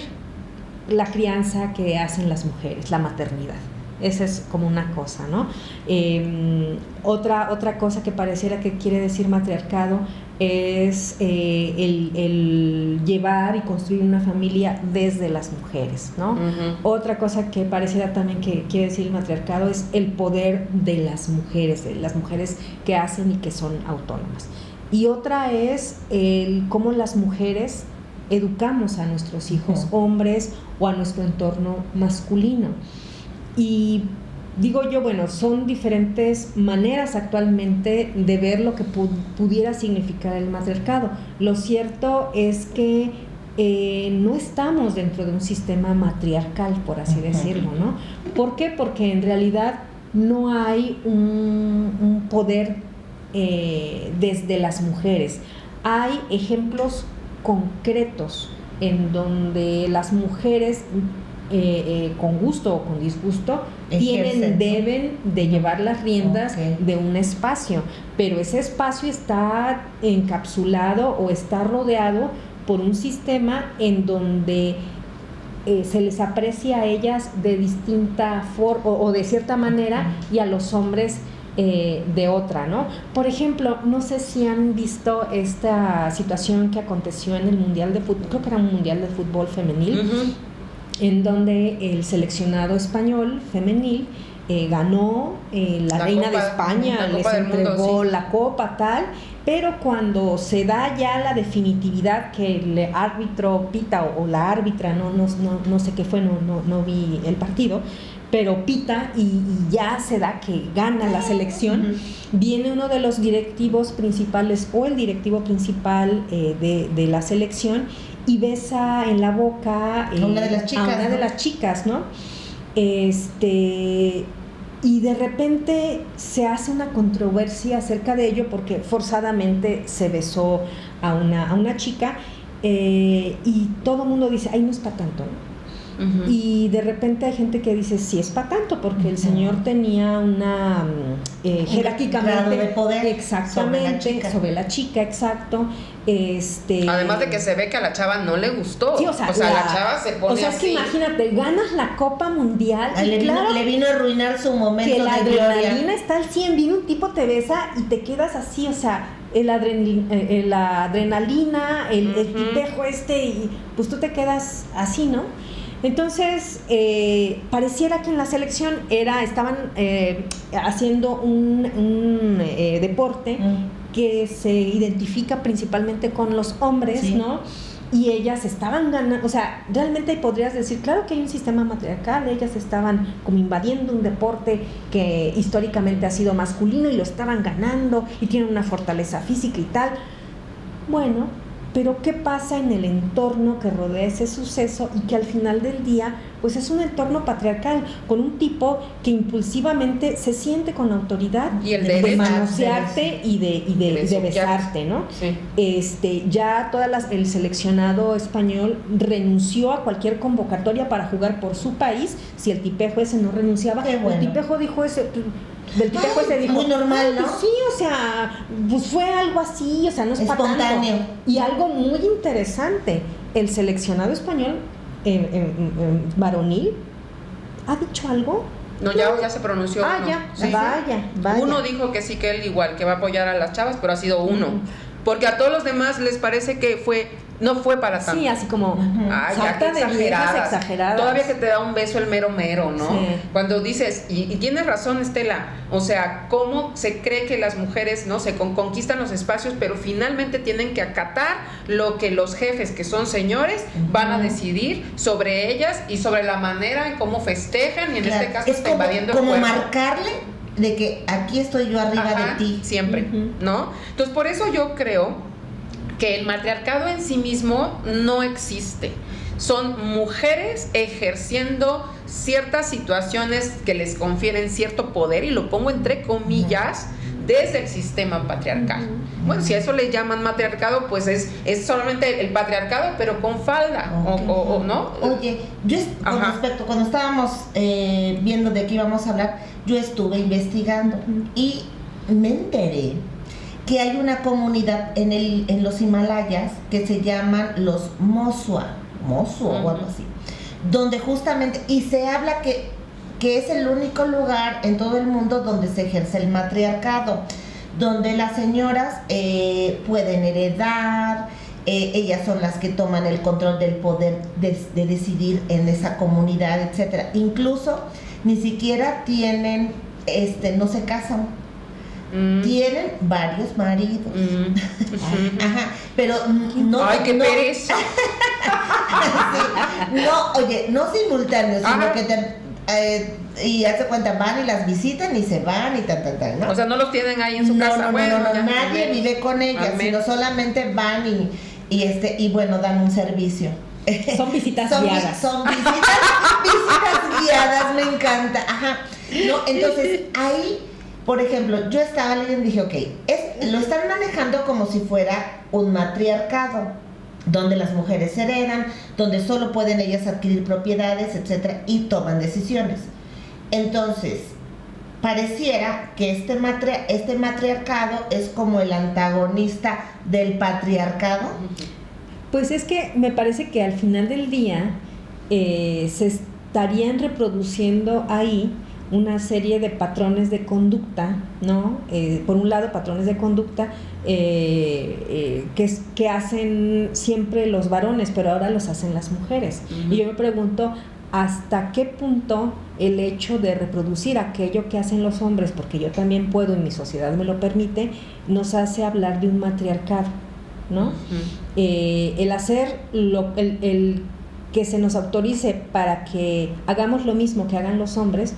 la crianza que hacen las mujeres, la maternidad. Esa es como una cosa, ¿no? Otra cosa que pareciera que quiere decir matriarcado es el llevar y construir una familia desde las mujeres, ¿no? Otra cosa que pareciera también que quiere decir el matriarcado es el poder de las mujeres que hacen y que son autónomas. Y otra es cómo las mujeres educamos a nuestros hijos hombres o a nuestro entorno masculino. Y digo yo, bueno, son diferentes maneras actualmente de ver lo que pudiera significar el matriarcado. Lo cierto es que no estamos dentro de un sistema matriarcal, por así decirlo, ¿no? ¿Por qué? Porque en realidad no hay un poder desde las mujeres. Hay ejemplos concretos en donde las mujeres con gusto o con disgusto deben de llevar las riendas de un espacio, pero ese espacio está encapsulado o está rodeado por un sistema en donde se les aprecia a ellas de distinta forma o de cierta manera y a los hombres de otra, ¿no? Por ejemplo, no sé si han visto esta situación que aconteció en el Mundial de Fútbol, creo que era un Mundial de Fútbol femenil, en donde el seleccionado español femenil ganó la Reina Copa de España, les entregó la copa tal, pero cuando se da ya la definitividad que el árbitro pita o la árbitra, no sé qué fue, no vi el partido, pero pita y ya se da que gana la selección, viene uno de los directivos principales o el directivo principal de la selección y besa en la boca a una de las chicas, ¿no? Y de repente se hace una controversia acerca de ello porque forzadamente se besó a una chica y todo el mundo dice, ay, no es para tanto, ¿no? Y de repente hay gente que dice sí es para tanto porque el señor tenía una jerárquicamente de poder exactamente sobre la chica, exacto. Además de que se ve que a la chava no le gustó, sí, o sea la chava se pone así. Es que imagínate, ganas la Copa Mundial y le vino a arruinar su momento que de gloria. La adrenalina está al 100, viene un tipo, te besa y te quedas así, o sea, la adrenalina, el tipejo y pues tú te quedas así, ¿no? Entonces, pareciera que en la selección estaban haciendo un deporte que se identifica principalmente con los hombres, sí, ¿no? Y ellas estaban ganando, o sea, realmente podrías decir, claro que hay un sistema matriarcal, ellas estaban como invadiendo un deporte que históricamente ha sido masculino y lo estaban ganando y tienen una fortaleza física y tal. Bueno, pero ¿qué pasa en el entorno que rodea ese suceso y que al final del día pues es un entorno patriarcal con un tipo que impulsivamente se siente con autoridad y el de manosearte y de besarte, ¿no? Sí. Ya el seleccionado español renunció a cualquier convocatoria para jugar por su país si el tipejo ese no renunciaba. Bueno. El tipejo dijo del tipejo se dijo muy normal, ¿no? Pues sí, o sea, pues fue algo así, o sea, no es espontáneo. Y algo muy interesante, el seleccionado español varonil ha dicho algo. No, ya se pronunció uno. Ya, sí. Vaya. Uno dijo que sí, que él igual, que va a apoyar a las chavas, pero ha sido uno. Porque a todos los demás les parece que no fue para tanto. Sí, así como salta de viejas exageradas. Todavía que te da un beso el mero, ¿no? Sí. Cuando dices, y tienes razón, Estela, o sea, cómo se cree que las mujeres, ¿no? Se conquistan los espacios, pero finalmente tienen que acatar lo que los jefes, que son señores, van a decidir sobre ellas y sobre la manera en cómo festejan, y en este caso está invadiendo el como cuerpo. Marcarle de que aquí estoy yo arriba de ti. Siempre, ¿no? Entonces, por eso yo creo que el matriarcado en sí mismo no existe. Son mujeres ejerciendo ciertas situaciones que les confieren cierto poder, y lo pongo entre comillas, desde el sistema patriarcal. Bueno, si a eso le llaman matriarcado, pues es solamente el patriarcado, pero con falda, o ¿no? Oye, yo con respecto, cuando estábamos viendo de qué íbamos a hablar, yo estuve investigando y me enteré que hay una comunidad en los Himalayas que se llaman los Mosua o algo así, donde justamente, y se habla que es el único lugar en todo el mundo donde se ejerce el matriarcado, donde las señoras pueden heredar, ellas son las que toman el control del poder de decidir en esa comunidad, etcétera. Incluso ni siquiera tienen, no se casan. Tienen varios maridos. Pero no. ¡Ay, qué pereza! Sí. No, oye, no simultáneos, sino que y hace cuenta, van y las visitan y se van y tal, ¿no? O sea, no los tienen ahí en su casa. No, nadie vive con ellas, sino solamente van y bueno, dan un servicio. Son visitas guiadas. Son visitas guiadas, me encanta. No, entonces ahí, por ejemplo, yo estaba leyendo y dije, lo están manejando como si fuera un matriarcado, donde las mujeres heredan, donde solo pueden ellas adquirir propiedades, etcétera, y toman decisiones. Entonces, pareciera que este matriarcado es como el antagonista del patriarcado. Pues es que me parece que al final del día se estarían reproduciendo ahí una serie de patrones de conducta, ¿no? Por un lado, patrones de conducta que hacen siempre los varones, pero ahora los hacen las mujeres. Y yo me pregunto, ¿hasta qué punto el hecho de reproducir aquello que hacen los hombres, porque yo también puedo y mi sociedad me lo permite, nos hace hablar de un matriarcado, ¿no? El hacer el que se nos autorice para que hagamos lo mismo que hagan los hombres,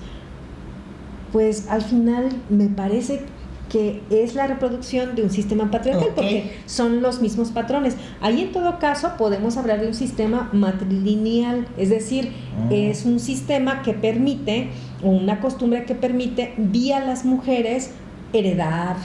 pues al final me parece que es la reproducción de un sistema patriarcal, porque son los mismos patrones. Ahí en todo caso podemos hablar de un sistema matrilineal, es decir, es un sistema que permite, o una costumbre que permite vía las mujeres heredar,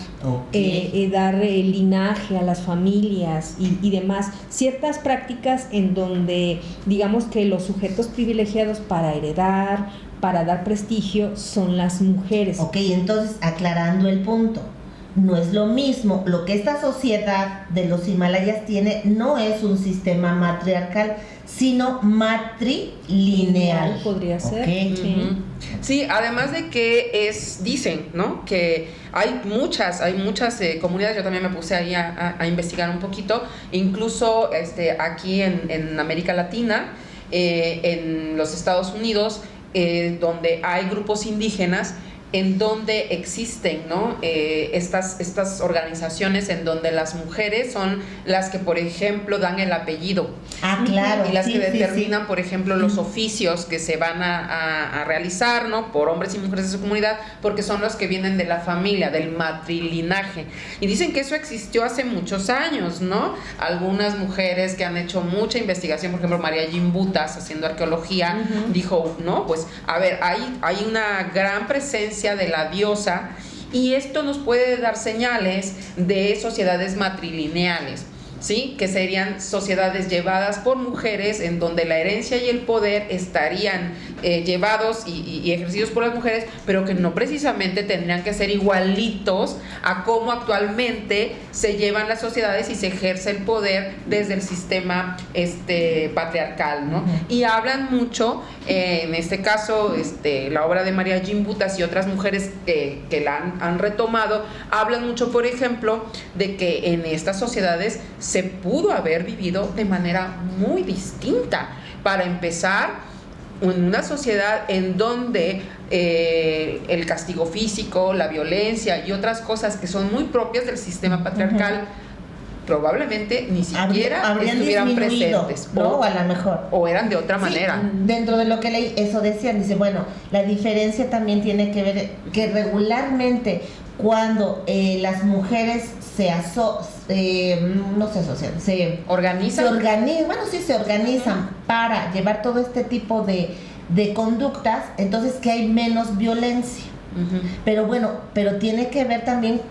dar el linaje a las familias y demás, ciertas prácticas en donde digamos que los sujetos privilegiados para heredar, para dar prestigio, son las mujeres. Entonces, aclarando el punto, no es lo mismo, lo que esta sociedad de los Himalayas tiene no es un sistema matriarcal, sino matrilineal. Podría ser. Sí. Sí, además de que dicen, ¿no? Que hay muchas comunidades, yo también me puse ahí a investigar un poquito, incluso aquí en América Latina, en los Estados Unidos, donde hay grupos indígenas, en donde existen, ¿no? Estas organizaciones en donde las mujeres son las que, por ejemplo, dan el apellido. Ah, claro. Y las sí, que determinan, sí. por ejemplo, los oficios que se van a realizar, ¿no? Por hombres y mujeres de su comunidad, porque son los que vienen de la familia, del matrilinaje. Y dicen que eso existió hace muchos años, ¿no? Algunas mujeres que han hecho mucha investigación, por ejemplo, María Gimbutas, haciendo arqueología, dijo, no, pues, a ver, hay una gran presencia de la diosa, y esto nos puede dar señales de sociedades matrilineales, ¿sí? Que serían sociedades llevadas por mujeres, en donde la herencia y el poder estarían llevados y ejercidos por las mujeres, pero que no precisamente tendrían que ser igualitos a cómo actualmente se llevan las sociedades y se ejerce el poder desde el sistema patriarcal, ¿no? Y hablan mucho, en este caso, la obra de María Gimbutas y otras mujeres que la han retomado, hablan mucho, por ejemplo, de que en estas sociedades se pudo haber vivido de manera muy distinta. Para empezar, en una sociedad en donde el castigo físico, la violencia y otras cosas que son muy propias del sistema patriarcal, probablemente ni siquiera estuvieran presentes, ¿no? A lo mejor. O eran de otra manera. Dentro de lo que leí, eso decían, dice, bueno, la diferencia también tiene que ver que regularmente cuando las mujeres se organizan para llevar todo este tipo de conductas, entonces que hay menos violencia. Pero tiene que ver también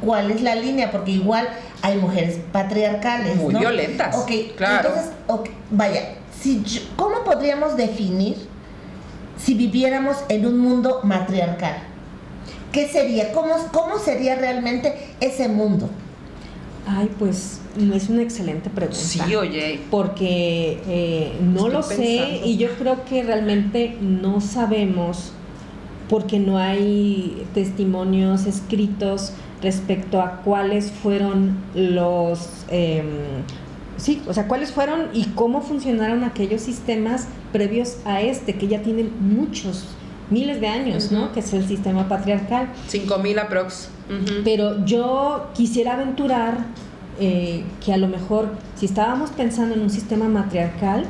cuál es la línea, porque igual hay mujeres patriarcales, muy violentas. Claro. Entonces, vaya, ¿cómo podríamos definir si viviéramos en un mundo matriarcal? ¿Qué sería? ¿Cómo sería realmente ese mundo? Ay, pues es una excelente pregunta. Sí, oye. Porque no lo sé, y yo creo que realmente no sabemos, porque no hay testimonios escritos respecto a cuáles fueron cuáles fueron y cómo funcionaron aquellos sistemas previos a que ya tienen miles de años, ¿no? Que es el sistema patriarcal. 5,000 aprox. Pero yo quisiera aventurar que a lo mejor, si estábamos pensando en un sistema matriarcal,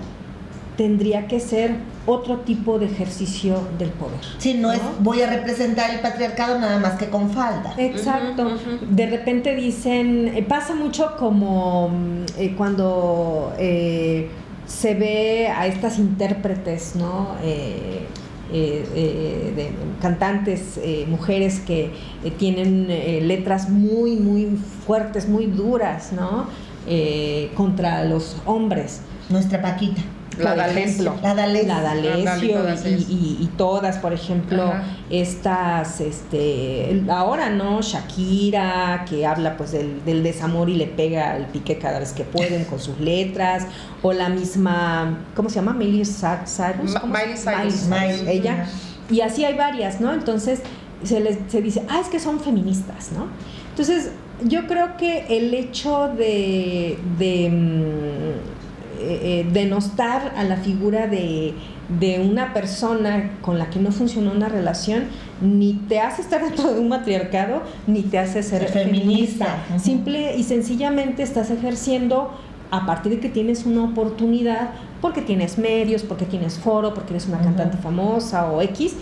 tendría que ser otro tipo de ejercicio del poder. Sí, no es voy a representar el patriarcado nada más que con falda. Exacto. De repente dicen, pasa mucho como cuando se ve a estas intérpretes, ¿no? De cantantes, mujeres que tienen letras muy, muy fuertes, muy duras, ¿no? Contra los hombres. Nuestra Paquita. Por ejemplo, la D'Alessio y todas, por ejemplo, estas, ahora, ¿no? Shakira, que habla pues del desamor y le pega al pique cada vez que pueden con sus letras, o la misma, ¿cómo se llama? Miley Cyrus. Ella, y así hay varias, ¿no? Entonces se dice, es que son feministas, ¿no? Entonces, yo creo que el hecho de denostar a la figura de una persona con la que no funcionó una relación ni te hace estar dentro de un matriarcado ni te hace ser feminista. Simple y sencillamente estás ejerciendo a partir de que tienes una oportunidad, porque tienes medios, porque tienes foro, porque eres una cantante famosa o X,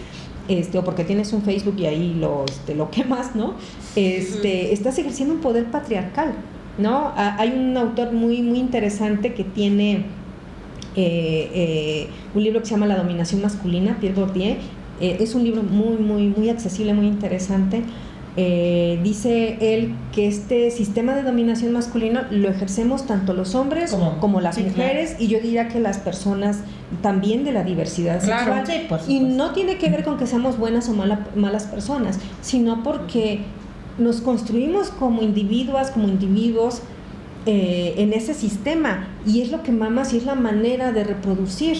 o porque tienes un Facebook y ahí lo quemas, ¿no? Estás ejerciendo un poder patriarcal, ¿no? Hay un autor muy, muy interesante que tiene un libro que se llama La dominación masculina, Pierre Bourdieu. Es un libro muy, muy, muy accesible, muy interesante. Dice él que este sistema de dominación masculino lo ejercemos tanto los hombres como las mujeres, y yo diría que las personas también de la diversidad sexual. Sí, y no tiene que ver con que seamos buenas o malas personas, sino porque nos construimos como individuos en ese sistema, y es lo que mamas y es la manera de reproducir.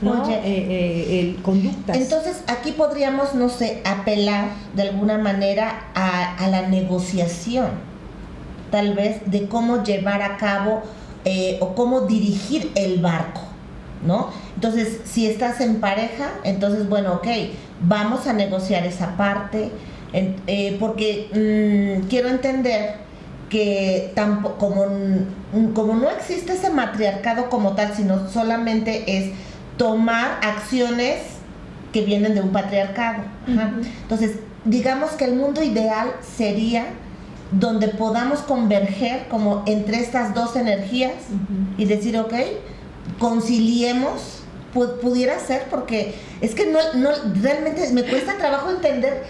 ¿no? Oye, conductas. Entonces, aquí podríamos, no sé, apelar de alguna manera a la negociación, tal vez, de cómo llevar a cabo o cómo dirigir el barco, ¿no? Entonces, si estás en pareja, entonces, bueno, ok, vamos a negociar esa parte, porque quiero entender que como no existe ese matriarcado como tal, sino solamente es tomar acciones que vienen de un patriarcado. Ajá. Entonces, digamos que el mundo ideal sería donde podamos converger como entre estas dos energías y decir, ok, conciliemos, pudiera ser, porque es que no realmente me cuesta trabajo entender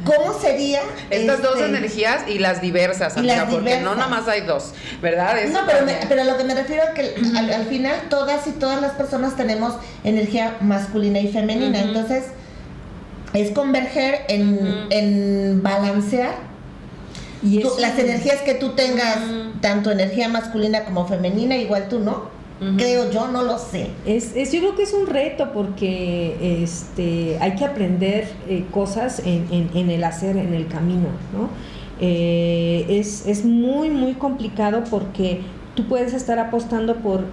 cómo sería estas dos energías y las diversas, amiga, porque no nada más hay dos, ¿verdad? No, pero lo que me refiero es que al final todas las personas tenemos energía masculina y femenina, entonces es converger en balancear y las energías que tú tengas, tanto energía masculina como femenina, igual tú, ¿no? Creo yo, no lo sé. Yo creo que es un reto porque hay que aprender cosas en el hacer, en el camino, ¿no? Es muy, muy complicado porque tú puedes estar apostando por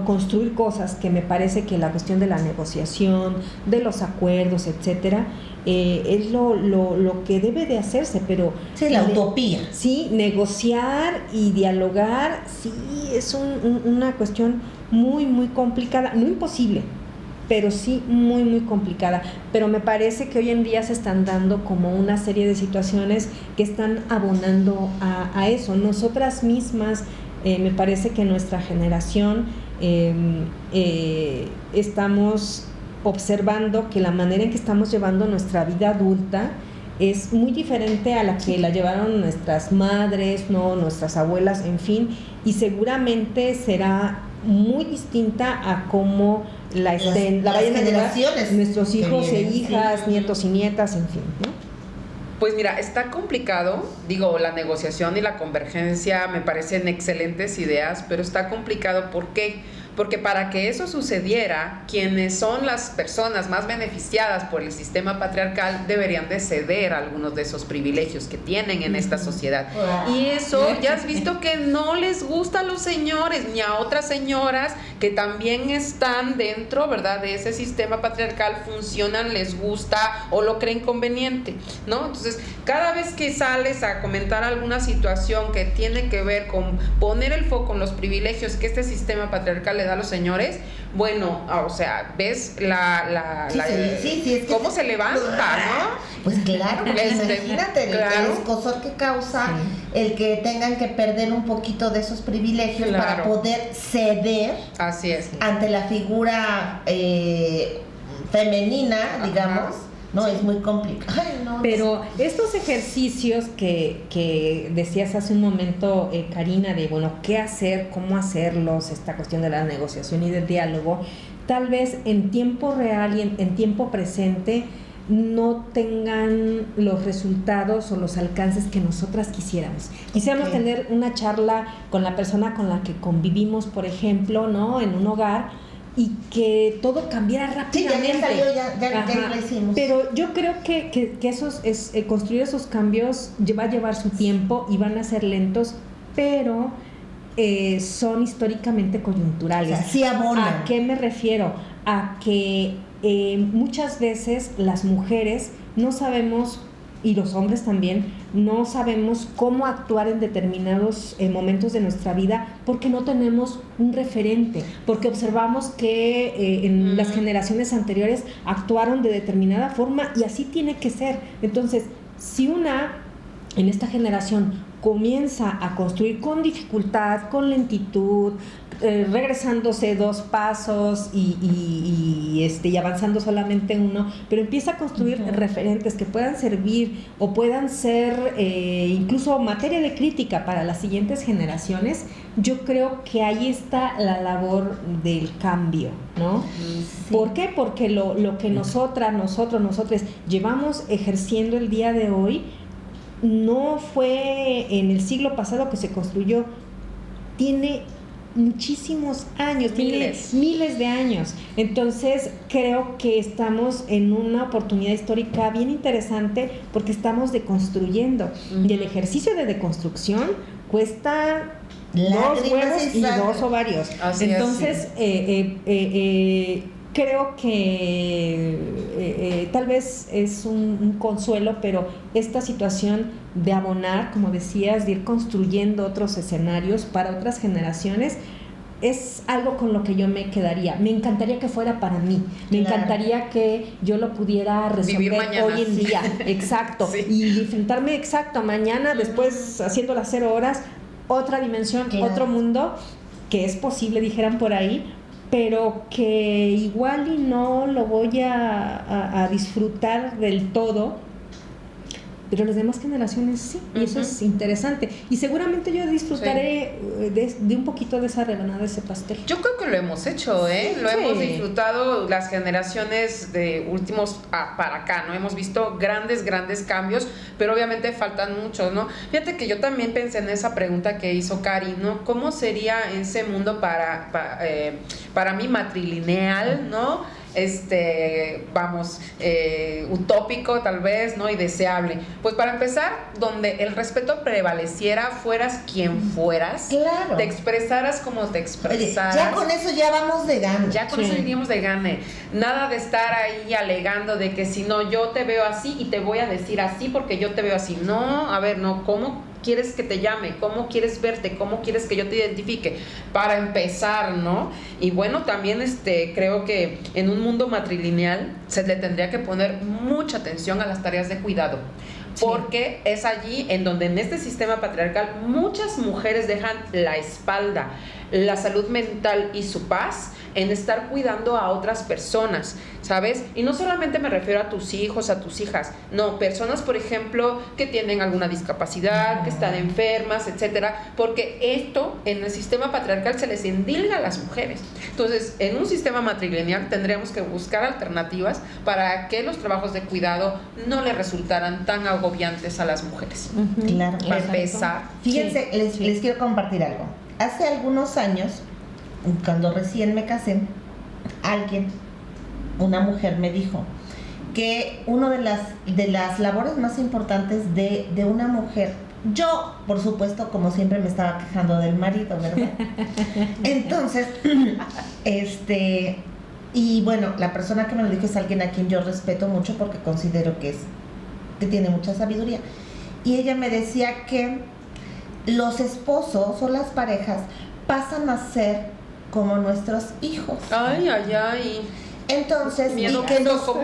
construir cosas que me parece que la cuestión de la negociación, de los acuerdos, etcétera, es lo que debe de hacerse, pero... Sí, la utopía. Sí, negociar y dialogar, sí, es una cuestión muy, muy complicada, no imposible, pero sí muy, muy complicada. Pero me parece que hoy en día se están dando como una serie de situaciones que están abonando a eso. Nosotras mismas, me parece que nuestra generación estamos observando que la manera en que estamos llevando nuestra vida adulta es muy diferente a la que la llevaron nuestras madres, ¿no? Nuestras abuelas, en fin, y seguramente será muy distinta a cómo la vayan a llevar nuestros hijos e hijas, nietos y nietas, en fin, ¿no? Pues mira, está complicado, digo, la negociación y la convergencia me parecen excelentes ideas, pero está complicado, ¿por qué? Porque para que eso sucediera, quienes son las personas más beneficiadas por el sistema patriarcal deberían de ceder algunos de esos privilegios que tienen en esta sociedad. Y eso ya has visto que no les gusta a los señores ni a otras señoras que también están dentro, ¿verdad?, de ese sistema patriarcal, funcionan, les gusta o lo creen conveniente, ¿no? Entonces, cada vez que sales a comentar alguna situación que tiene que ver con poner el foco en los privilegios que este sistema patriarcal le da a los señores, bueno, o sea, ves cómo se levanta, ¿no? Pues claro, imagínate el escozor que causa el que tengan que perder un poquito de esos privilegios para poder ceder. Así es. Ante la figura femenina, digamos. No, sí. Es muy complicado. No, pero estos ejercicios que decías hace un momento, Karina, de bueno, qué hacer, cómo hacerlos, esta cuestión de la negociación y del diálogo, tal vez en tiempo real y en tiempo presente no tengan los resultados o los alcances que nosotras quisiéramos. Quisiéramos tener una charla con la persona con la que convivimos, por ejemplo, ¿no?, en un hogar, y que todo cambiara rápidamente. Sí, ya lo hicimos. Pero yo creo que construir esos cambios va a llevar su tiempo y van a ser lentos, pero son históricamente coyunturales. O sea, sí abonan. ¿A qué me refiero? A que muchas veces las mujeres no sabemos, y los hombres también, no sabemos cómo actuar en determinados momentos de nuestra vida porque no tenemos un referente, porque observamos que en las generaciones anteriores actuaron de determinada forma y así tiene que ser. Entonces, si en esta generación comienza a construir con dificultad, con lentitud, regresándose 2 pasos y avanzando solamente uno, pero empieza a construir referentes que puedan servir o puedan ser incluso materia de crítica para las siguientes generaciones, yo creo que ahí está la labor del cambio, ¿no? Sí. ¿Por qué? Porque lo que nosotros llevamos ejerciendo el día de hoy no fue en el siglo pasado que se construyó, tiene muchísimos años, Miles. tiene miles de años. Entonces, creo que estamos en una oportunidad histórica bien interesante porque estamos deconstruyendo. Y el ejercicio de deconstrucción cuesta dos Lágrimas huevos y sangre. 2 ovarios. Así es, Entonces, creo que tal vez es un consuelo, pero esta situación de abonar, como decías, de ir construyendo otros escenarios para otras generaciones, es algo con lo que yo me quedaría. Me encantaría que fuera para mí. Me Claro. encantaría que yo lo pudiera Vivir resolver mañana. hoy en día. Exacto. Sí. Y enfrentarme exacto mañana, después haciendo las 0 horas, otra dimensión, Claro. otro mundo, que es posible, dijeran por ahí, pero que igual y no lo voy a disfrutar del todo, pero las demás generaciones sí, y eso es interesante. Y seguramente yo disfrutaré de un poquito de esa rebanada de ese pastel. Yo creo que lo hemos hecho, ¿eh? Sí. Lo hemos disfrutado las generaciones de últimos para acá, ¿no? Hemos visto grandes cambios, pero obviamente faltan muchos, ¿no? Fíjate que yo también pensé en esa pregunta que hizo Cari, ¿no? ¿Cómo sería ese mundo para mí matrilineal, ¿no? Utópico tal vez, ¿no? Y deseable. Pues para empezar, donde el respeto prevaleciera, fueras quien fueras, Claro. te expresaras como te Oye, expresaras. ya con eso ya vamos de gana. Ya con Sí. eso iríamos de gane. Nada de estar ahí alegando de que si no, yo te veo así y te voy a decir así porque yo te veo así. No, a ver, no, ¿cómo quieres que te llame? ¿Cómo quieres verte? ¿Cómo quieres que yo te identifique? Para empezar, ¿no? Y bueno, también creo que en un mundo matrilineal se le tendría que poner mucha atención a las tareas de cuidado. Porque es allí en donde en este sistema patriarcal muchas mujeres dejan la espalda, la salud mental y su paz en estar cuidando a otras personas, ¿sabes? Y no solamente me refiero a tus hijos, a tus hijas, no, personas, por ejemplo, que tienen alguna discapacidad, que están enfermas, etcétera, porque esto en el sistema patriarcal se les endilga a las mujeres. Entonces, en un sistema matrilineal tendríamos que buscar alternativas para que los trabajos de cuidado no le resultaran tan agobiantes a las mujeres. Claro. Para empezar. Fíjense, Sí. les quiero compartir algo. Hace algunos años, cuando recién me casé, una mujer me dijo que una de las labores más importantes de una mujer, yo, por supuesto, como siempre me estaba quejando del marido, ¿verdad? Entonces, y bueno, la persona que me lo dijo es alguien a quien yo respeto mucho porque considero que tiene mucha sabiduría. Y ella me decía que los esposos o las parejas pasan a ser como nuestros hijos. Ay, ay, ay. Entonces, Miedo que poco.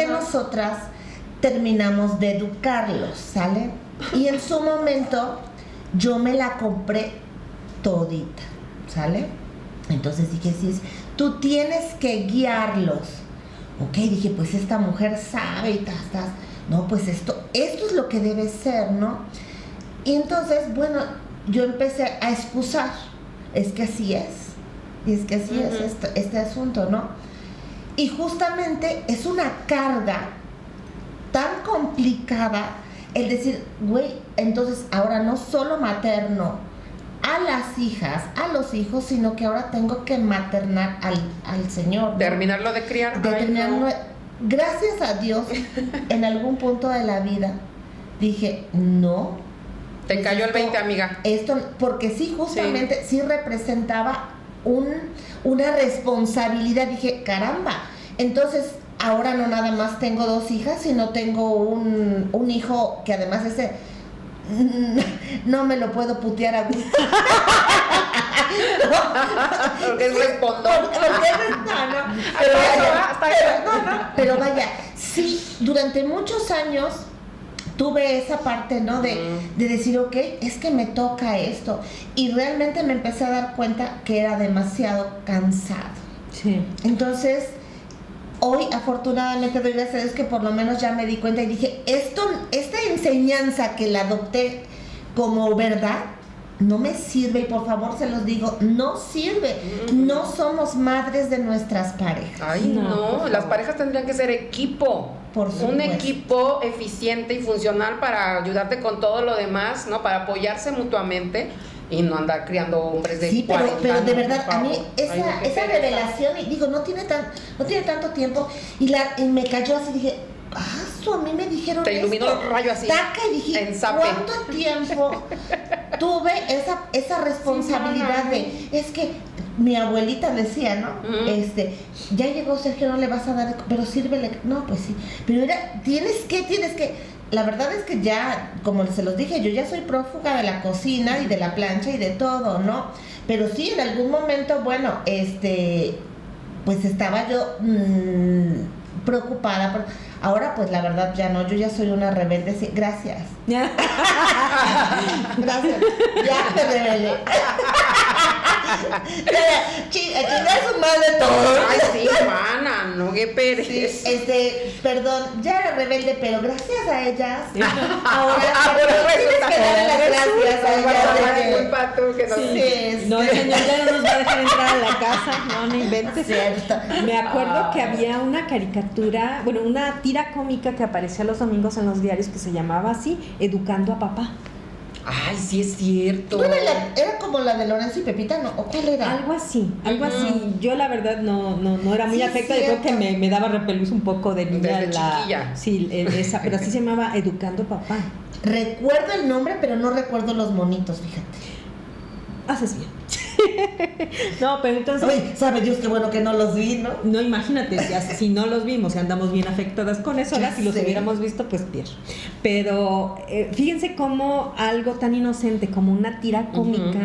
nosotras terminamos de educarlos, ¿sale? Y en su momento yo me la compré todita, ¿sale? Entonces dije, sí, tú tienes que guiarlos. Ok, dije, pues esta mujer sabe y tas. No, pues esto es lo que debe ser, ¿no? Y entonces, bueno, yo empecé a excusar. Es que así es. Y es que así es este asunto, ¿no? Y justamente es una carga tan complicada el decir, güey, entonces ahora no solo materno a las hijas, a los hijos, sino que ahora tengo que maternar al Señor, ¿no? Terminarlo de criar. Ay, Terminarlo. no. Gracias a Dios, en algún punto de la vida, dije, no. Te pues cayó el esto- 20, amiga. Esto, porque sí, justamente, sí representaba una responsabilidad. Dije, caramba, entonces ahora no nada más tengo 2 hijas, sino tengo un hijo que además no me lo puedo putear a gusto. Porque es respondón. Pero vaya, sí, durante muchos años tuve esa parte, ¿no? De decir, ok, es que me toca esto. Y realmente me empecé a dar cuenta que era demasiado cansado. Sí. Entonces, hoy afortunadamente doy gracias a Dios que por lo menos ya me di cuenta y dije, esta enseñanza que la adopté como verdad, no me sirve, y por favor se los digo, no sirve. No somos madres de nuestras parejas. Ay, No, por no, favor. las parejas tendrían que ser equipo. Por Un supuesto. equipo eficiente y funcional para ayudarte con todo lo demás, ¿no? Para apoyarse mutuamente. y no andar criando hombres de sí, 40 pero de años, verdad, por a mí favor. Ay, no, qué esa pereza. revelación, y digo, no tiene tanto tiempo, y me cayó así, dije, a mí me dijeron Te iluminó esto. el rayo así, Taca, y dije, en zape. ¿cuánto tiempo tuve esa responsabilidad de, es que mi abuelita decía, ¿no? Ya llegó Sergio, no le vas a dar, pero sírvele, no, pues sí, pero tienes que, la verdad es que ya, como se los dije, yo ya soy prófuga de la cocina y de la plancha y de todo, ¿no? Pero sí, en algún momento, bueno, pues estaba yo preocupada. Ahora, pues la verdad ya no, yo ya soy una rebelde. Sí, gracias. Gracias. Ya me rebelé. Chingar su madre todo. Ay, sí, mana, no, qué pereza. Sí, perdón, ya era rebelde, pero gracias a ellas. Ahora tienes resulta. que darle las gracias a ellas. de que- Culpa tú que no. Sí, No, el señor ya no nos va a dejar entrar a la casa, no inventes. Cierto. Me acuerdo que había una caricatura, bueno, una tira cómica que aparecía los domingos en los diarios que se llamaba así, Educando a Papá. Ay, sí es cierto. ¿No era como la de Lorenzo y Pepita, no? ¿O cuál era? Algo así, algo Ujú. así. Yo la verdad no era muy Sí, afecta, yo creo que cierto. me daba repelús un poco de niña. Desde chiquilla. Sí, esa, pero así se llamaba Educando a Papá. Recuerdo el nombre, pero no recuerdo los monitos, fíjate. Haces bien. No, pero entonces... Ay, sabe Dios qué bueno que no los vi, ¿no? No, imagínate, si no los vimos, si andamos bien afectadas con eso, ahora Ya si los sé. hubiéramos visto, pues bien. Pero fíjense cómo algo tan inocente como una tira cómica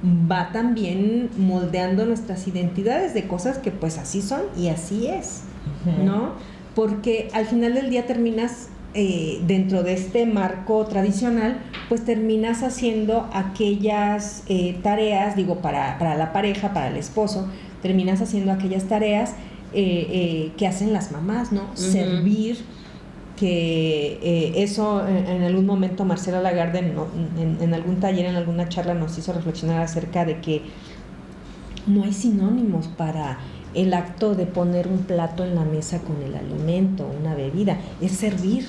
va también moldeando nuestras identidades de cosas que pues así son y así es, ¿no? Porque al final del día terminas... dentro de este marco tradicional, pues terminas haciendo aquellas tareas, digo, para la pareja, para el esposo, terminas haciendo aquellas tareas que hacen las mamás, ¿no? Servir, que eso en algún momento Marcela Lagarde en algún taller, en alguna charla nos hizo reflexionar acerca de que no hay sinónimos para el acto de poner un plato en la mesa con el alimento, una bebida, es servir,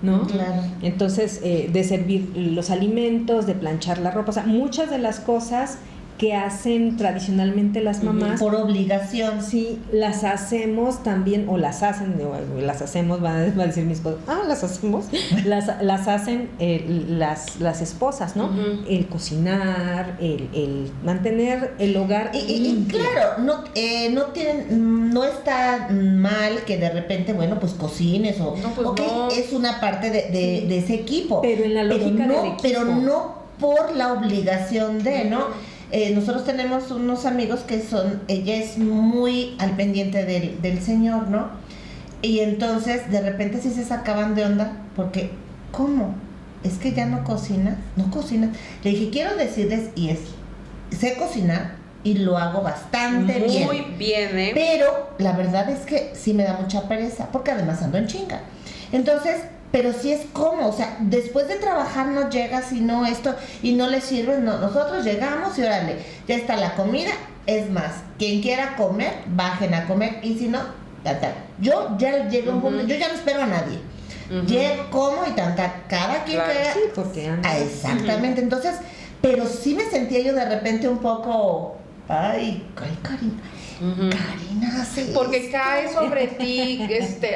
¿no? Claro. Entonces, de servir los alimentos, de planchar la ropa, o sea, muchas de las cosas que hacen tradicionalmente las mamás, Por obligación. sí, las hacemos también, o las hacen, las hacemos, va a decir mi esposo, las hacemos, las hacen las esposas, ¿no? El cocinar, el mantener el hogar Y limpio. claro, no está mal que de repente, bueno, pues cocines o No, pues ok, no. es una parte de ese equipo. Pero en la lógica del equipo. Pero no por la obligación de, ¿no? Nosotros tenemos unos amigos que ella es muy al pendiente del señor, ¿no? Y entonces de repente sí se sacaban de onda porque, ¿cómo? Es que ya no cocinas. Le dije, quiero decirles, sé cocinar y lo hago bastante bien. Muy bien, ¿eh? Pero la verdad es que sí me da mucha pereza, porque además ando en chinga. Entonces, pero sí es como, o sea, después de trabajar no llegas y no esto, y no le sirves, no, nosotros llegamos y órale, ya está la comida, es más, quien quiera comer, bajen a comer, y si no, tal. Yo ya llego a un punto, yo ya no espero a nadie. Llego, como y tanta, cada quien Claro, que Sí, porque anda. exactamente, entonces, pero sí me sentía yo de repente un poco, ay, Karina. Karina, sí. Porque cae sobre ti,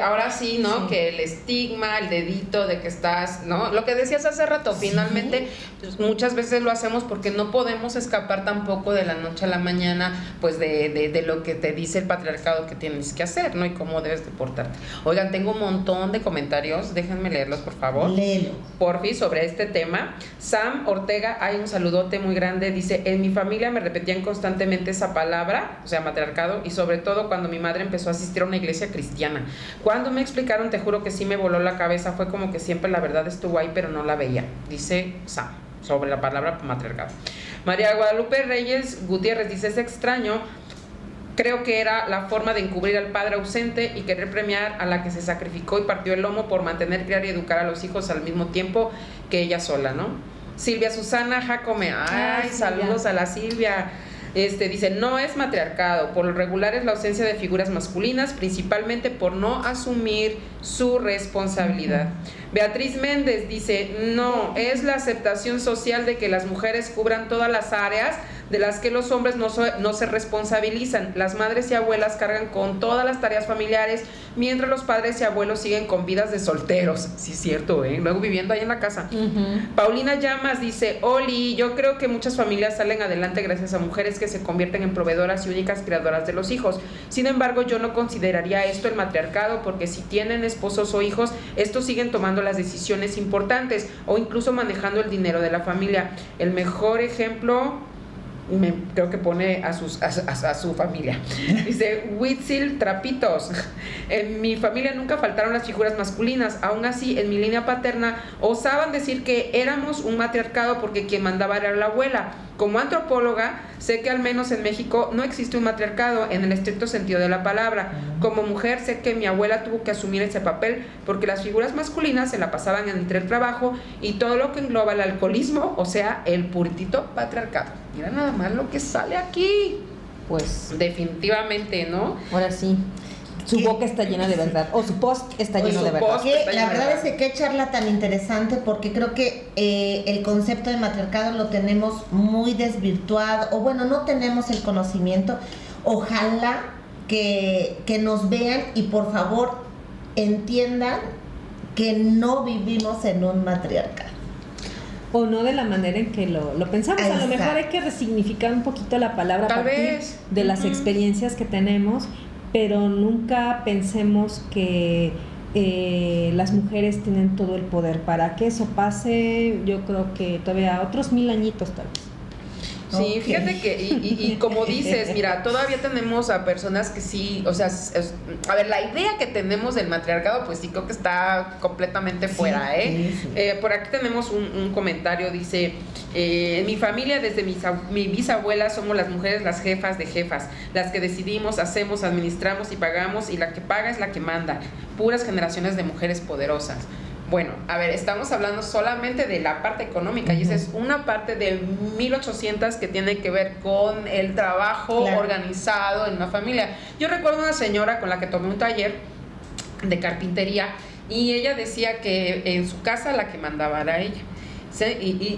ahora sí, ¿no? Que el estigma, el dedito de que estás, ¿no? Lo que decías hace rato, finalmente, pues, muchas veces lo hacemos porque no podemos escapar tampoco de la noche a la mañana, pues de lo que te dice el patriarcado que tienes que hacer, ¿no? Y cómo debes de portarte. Oigan, tengo un montón de comentarios, déjenme leerlos, por favor. Léelo. Porfi, sobre este tema. Sam Ortega, hay un saludote muy grande, dice, en mi familia me repetían constantemente esa palabra, o sea, matriarcado, y sobre todo cuando mi madre empezó a asistir a una iglesia cristiana. Cuando me explicaron, te juro que sí me voló la cabeza, fue como que siempre la verdad estuvo ahí, pero no la veía, dice Sam, sobre la palabra matriarcado. María Guadalupe Reyes Gutiérrez dice, es extraño, creo que era la forma de encubrir al padre ausente y querer premiar a la que se sacrificó y partió el lomo por mantener, criar y educar a los hijos al mismo tiempo que ella sola, ¿no? Silvia Susana Jacome, ay, Silvia. saludos a la Silvia. Dice, no es matriarcado, por lo regular es la ausencia de figuras masculinas, principalmente por no asumir su responsabilidad. Beatriz Méndez dice, no, es la aceptación social de que las mujeres cubran todas las áreas de las que los hombres no se responsabilizan. Las madres y abuelas cargan con todas las tareas familiares, mientras los padres y abuelos siguen con vidas de solteros. Sí, es cierto, luego viviendo ahí en la casa. Paulina Llamas dice, Oli, yo creo que muchas familias salen adelante gracias a mujeres que se convierten en proveedoras y únicas criadoras de los hijos. Sin embargo, yo no consideraría esto el matriarcado, porque si tienen esposos o hijos, estos siguen tomando las decisiones importantes o incluso manejando el dinero de la familia. El mejor ejemplo, creo que pone a su familia. Dice, Huitzil Trapitos, en mi familia nunca faltaron las figuras masculinas. Aún así, en mi línea paterna osaban decir que éramos un matriarcado porque quien mandaba era la abuela. Como antropóloga, sé que al menos en México no existe un matriarcado en el estricto sentido de la palabra. Como mujer, sé que mi abuela tuvo que asumir ese papel porque las figuras masculinas se la pasaban entre el trabajo y todo lo que engloba el alcoholismo, o sea, el puritito patriarcado. Mira nada más lo que sale aquí. Pues definitivamente, ¿no? Ahora sí, su boca está llena de verdad, o su post está lleno de verdad. La verdad es que qué charla tan interesante, porque creo que el concepto de matriarcado lo tenemos muy desvirtuado, o bueno, no tenemos el conocimiento. Ojalá que nos vean y por favor entiendan que no vivimos en un matriarcado. O no de la manera en que lo pensamos. Exacto. A lo mejor hay que resignificar un poquito la palabra Tal a partir vez de las experiencias que tenemos, pero nunca pensemos que las mujeres tienen todo el poder. Para que eso pase, yo creo que todavía otros 1000 añitos tal vez. Sí, Okay. fíjate que, y como dices, mira, todavía tenemos a personas que sí, o sea, a ver, la idea que tenemos del matriarcado, pues sí creo que está completamente fuera, Sí. Por aquí tenemos un comentario, dice, en mi familia, desde mi bisabuela, somos las mujeres las jefas de jefas, las que decidimos, hacemos, administramos y pagamos, y la que paga es la que manda, puras generaciones de mujeres poderosas. Bueno, a ver, estamos hablando solamente de la parte económica, y esa es una parte de 1800 que tiene que ver con el trabajo organizado en una familia. Yo recuerdo una señora con la que tomé un taller de carpintería, y ella decía que en su casa la que mandaba era ella. ¿Sí?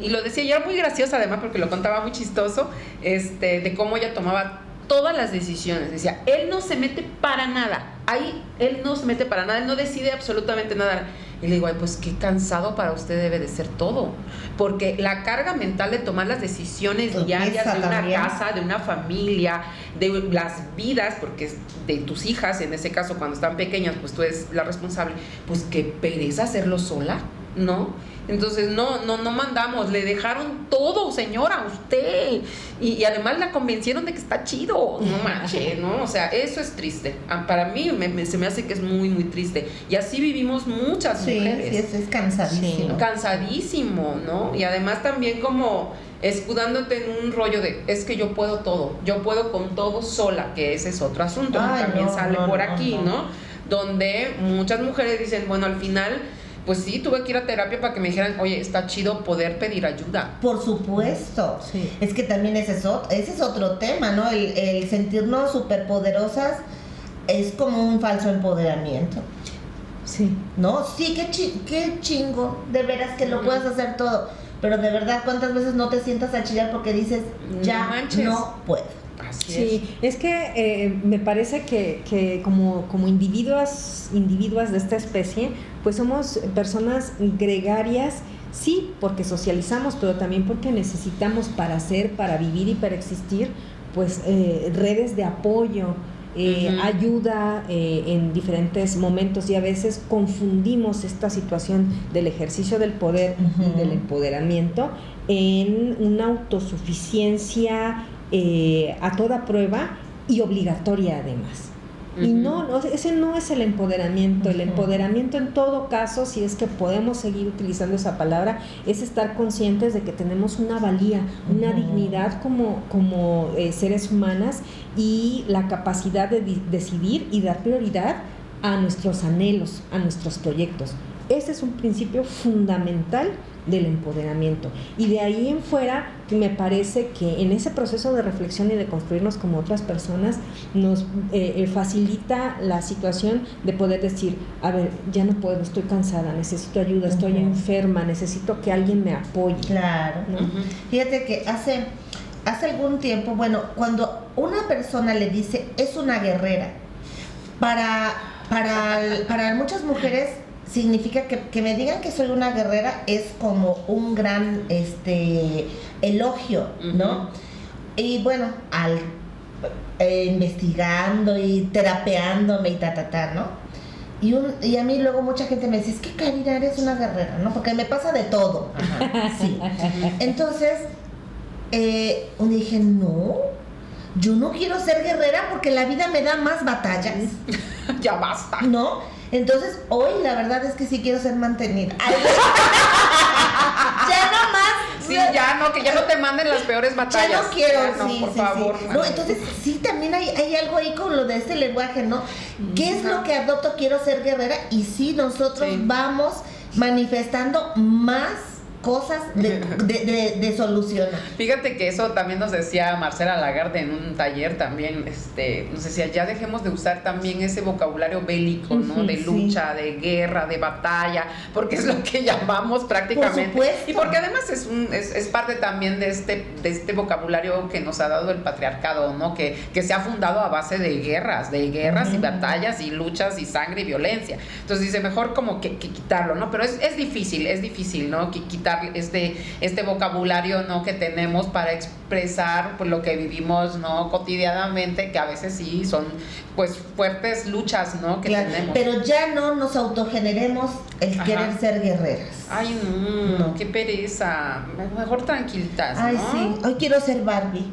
Y lo decía, y era muy graciosa además porque lo contaba muy chistoso, de cómo ella tomaba todas las decisiones. Decía, él no se mete para nada, ahí él no se mete para nada, él no decide absolutamente nada. Y le digo, ay, pues qué cansado para usted debe de ser todo, porque la carga mental de tomar las decisiones diarias de una casa, de una familia, de las vidas, porque de tus hijas, en ese caso cuando están pequeñas, pues tú eres la responsable, pues qué pereza hacerlo sola, ¿no? Entonces no mandamos, le dejaron todo, señora, usted, y además la convencieron de que está chido, no manches, ¿no? O sea, eso es triste. Para mí se me hace que es muy, muy triste, y así vivimos muchas mujeres. Sí, es cansadísimo. Sí, cansadísimo, ¿no? Y además también como escudándote en un rollo de, es que yo puedo todo, yo puedo con todo sola, que ese es otro asunto, Ay, también no, sale no, por no, aquí, ¿no? Donde muchas mujeres dicen, bueno, al final, pues sí, tuve que ir a terapia para que me dijeran, oye, está chido poder pedir ayuda. Por supuesto. Sí. Es que también ese es otro tema, ¿no? El sentirnos superpoderosas es como un falso empoderamiento. Sí. ¿No? Sí, qué chingo, de veras que lo puedes hacer todo. Pero de verdad, ¿cuántas veces no te sientas a chillar porque dices, ya no puedo? Así Sí, es que me parece que como individuas de esta especie, pues somos personas gregarias, sí, porque socializamos, pero también porque necesitamos para ser, para vivir y para existir, pues redes de apoyo, ayuda en diferentes momentos, y a veces confundimos esta situación del ejercicio del poder y del empoderamiento en una autosuficiencia a toda prueba y obligatoria además. Y no, ese no es el empoderamiento. El empoderamiento, en todo caso, si es que podemos seguir utilizando esa palabra, es estar conscientes de que tenemos una valía, una dignidad como seres humanas, y la capacidad de decidir y dar prioridad a nuestros anhelos, a nuestros proyectos. Ese es un principio fundamental del empoderamiento. Y de ahí en fuera, me parece que en ese proceso de reflexión y de construirnos como otras personas, nos facilita la situación de poder decir, a ver, ya no puedo, estoy cansada, necesito ayuda, estoy enferma, necesito que alguien me apoye. Claro. ¿No? Fíjate que hace algún tiempo, bueno, cuando una persona le dice es una guerrera, para muchas mujeres significa que me digan que soy una guerrera es como un gran elogio, ¿no? Y bueno, al investigando y terapeándome y ¿no? Y a mí luego mucha gente me dice, es que Karina eres una guerrera, ¿no? Porque me pasa de todo. Sí. Entonces, dije, no, yo no quiero ser guerrera porque la vida me da más batallas. Ya basta. ¿No? Entonces, hoy la verdad es que sí quiero ser mantenida. Ya no más. Sí, ya no, que ya no te manden las peores batallas. Ya no quiero, ya no, sí, por sí, favor. sí. No, entonces, sí, también hay algo ahí con lo de este lenguaje, ¿no? ¿Qué es lo que adopto? Quiero ser guerrera. Y sí, nosotros vamos manifestando más cosas de solucionar. Fíjate que eso también nos decía Marcela Lagarde en un taller también, nos decía, ya dejemos de usar también ese vocabulario bélico, ¿no? De lucha, de guerra, de batalla, porque es lo que llamamos prácticamente. Por supuesto. Y porque además es parte también de este vocabulario que nos ha dado el patriarcado, ¿no? Que se ha fundado a base de guerras y batallas y luchas y sangre y violencia. Entonces dice, mejor como que quitarlo, ¿no? Pero es difícil, ¿no? Quitar este vocabulario, ¿no? Que tenemos para expresar pues lo que vivimos, ¿no? Cotidianamente, que a veces sí son pues fuertes luchas, ¿no? Que tenemos. Pero ya no nos autogeneremos el querer ser guerreras. Ay, no, qué pereza. Mejor tranquilitas, ¿no? Ay, sí. Hoy quiero ser Barbie.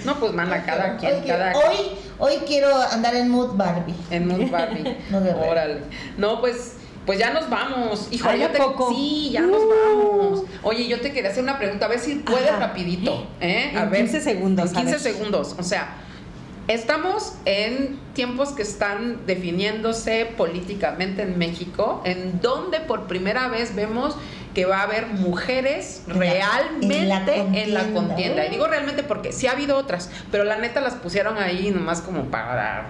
No, pues mana, cada quien. Hoy quiero andar en mood Barbie. En mood Barbie. No, guerrera. Órale. No, pues ya nos vamos. Híjole, Sí, ya nos vamos. Oye, yo te quería hacer una pregunta, a ver si puedes rapidito, A En ver, 15 segundos. En 15 segundos. O sea, estamos en tiempos que están definiéndose políticamente en México, en donde por primera vez vemos que va a haber mujeres realmente en la contienda. Y digo realmente porque sí ha habido otras, pero la neta las pusieron ahí nomás como para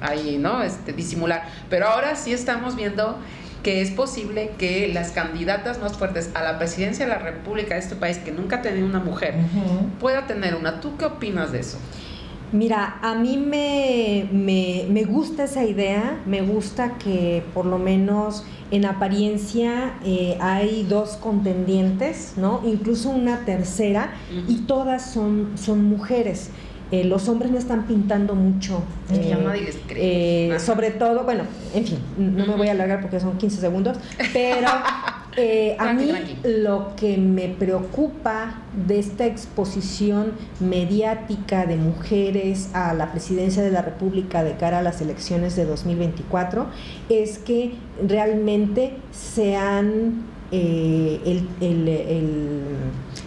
ahí, ¿no? Disimular. Pero ahora sí estamos viendo que es posible que las candidatas más fuertes a la presidencia de la República de este país, que nunca ha tenido una mujer, pueda tener una. ¿Tú qué opinas de eso? Mira, a mí me gusta esa idea, me gusta que por lo menos en apariencia hay dos contendientes, ¿no? Incluso una tercera, y todas son mujeres. Los hombres no están pintando mucho. Sobre todo, bueno, en fin, no me voy a alargar porque son 15 segundos, pero a mí lo que me preocupa de esta exposición mediática de mujeres a la presidencia de la República de cara a las elecciones de 2024 es que realmente sean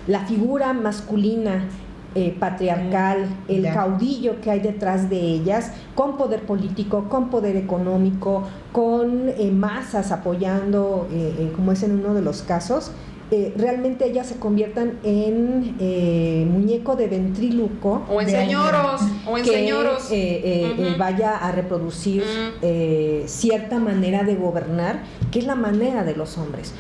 la figura masculina patriarcal, el caudillo que hay detrás de ellas, con poder político, con poder económico, con masas apoyando, como es en uno de los casos, realmente ellas se conviertan en muñeco de ventríloco o en señoros vaya a reproducir cierta manera de gobernar, que es la manera de los hombres.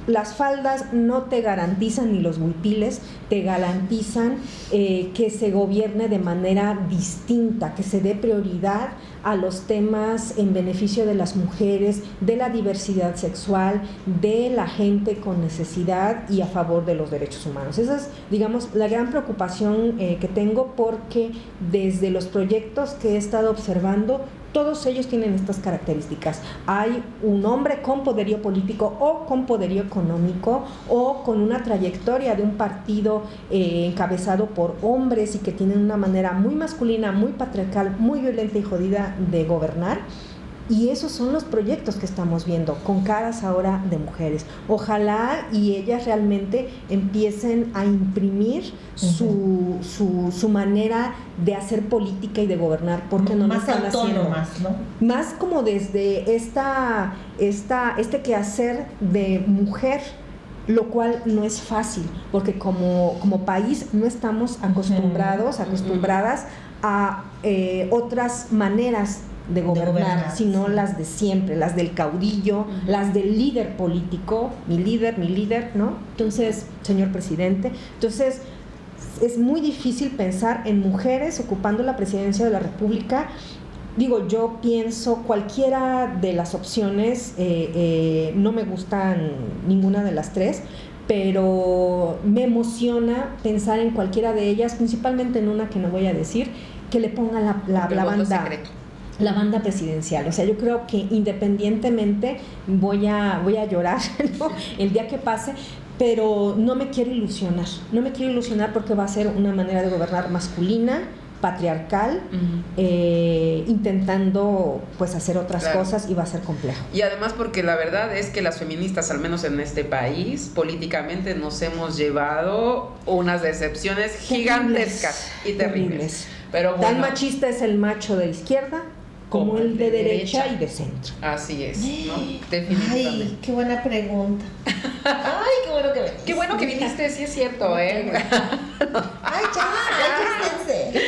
Las faldas no te garantizan, ni los huipiles te garantizan que se gobierne de manera distinta, que se dé prioridad a los temas en beneficio de las mujeres, de la diversidad sexual, de la gente con necesidad y a favor de los derechos humanos. Esa es, digamos, la gran preocupación que tengo, porque desde los proyectos que he estado observando, todos ellos tienen estas características. Hay un hombre con poderío político o con poderío económico o con una trayectoria de un partido encabezado por hombres y que tienen una manera muy masculina, muy patriarcal, muy violenta y jodida de gobernar. Y esos son los proyectos que estamos viendo, con caras ahora de mujeres. Ojalá y ellas realmente empiecen a imprimir su manera de hacer política y de gobernar, porque no más lo están haciendo. ¿no? Más como desde este quehacer de mujer, lo cual no es fácil, porque como país no estamos acostumbradas a otras maneras de gobernar, sino las de siempre, las del caudillo, las del líder político, mi líder, ¿no? Entonces, señor presidente, es muy difícil pensar en mujeres ocupando la presidencia de la República. Digo, yo pienso cualquiera de las opciones, no me gustan ninguna de las tres, pero me emociona pensar en cualquiera de ellas, principalmente en una que no voy a decir, que le ponga la banda presidencial. O sea, yo creo que independientemente voy a llorar, ¿no? El día que pase, pero no me quiero ilusionar porque va a ser una manera de gobernar masculina, patriarcal, intentando pues hacer otras cosas, y va a ser complejo. Y además porque la verdad es que las feministas, al menos en este país, políticamente nos hemos llevado unas decepciones gigantescas y terribles. Pero bueno, tan machista es el macho de izquierda como el de derecha y de centro. Así es, ¿no? Definitivamente. Ay, qué buena pregunta. Ay, qué bueno que viniste. Qué bueno que viniste, sí es cierto, ¿eh? Ay, ya esténse.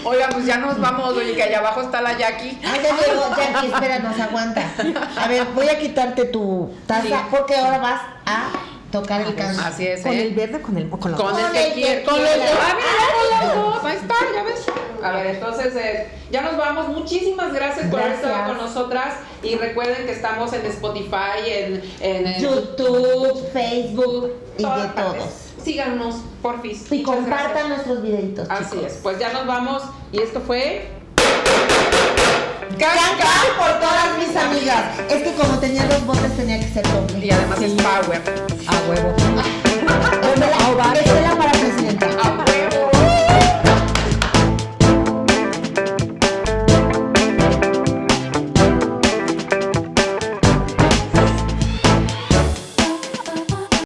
Oiga, pues ya nos vamos, oye, que allá abajo está la Jackie. Ay, ya llegó, Jackie, espéranos, aguanta. A ver, voy a quitarte tu taza porque ahora vas a tocar el canto. Así es, ¿Con el verde o con el Con el que quiere. Con el de ahí está, ya ves. A ver, entonces ya nos vamos. Muchísimas gracias por haber estado con nosotras. Y recuerden que estamos en Spotify, en YouTube, Facebook y de todas partes. todos. Síganos, porfis. Y Muchas compartan gracias. nuestros videitos, Así chicos. es. Pues ya nos vamos. Y esto fue Canca por todas mis amigas. Es que como tenía 2 botes tenía que ser doble. Y además es power. A huevo. Escuela para presidenta.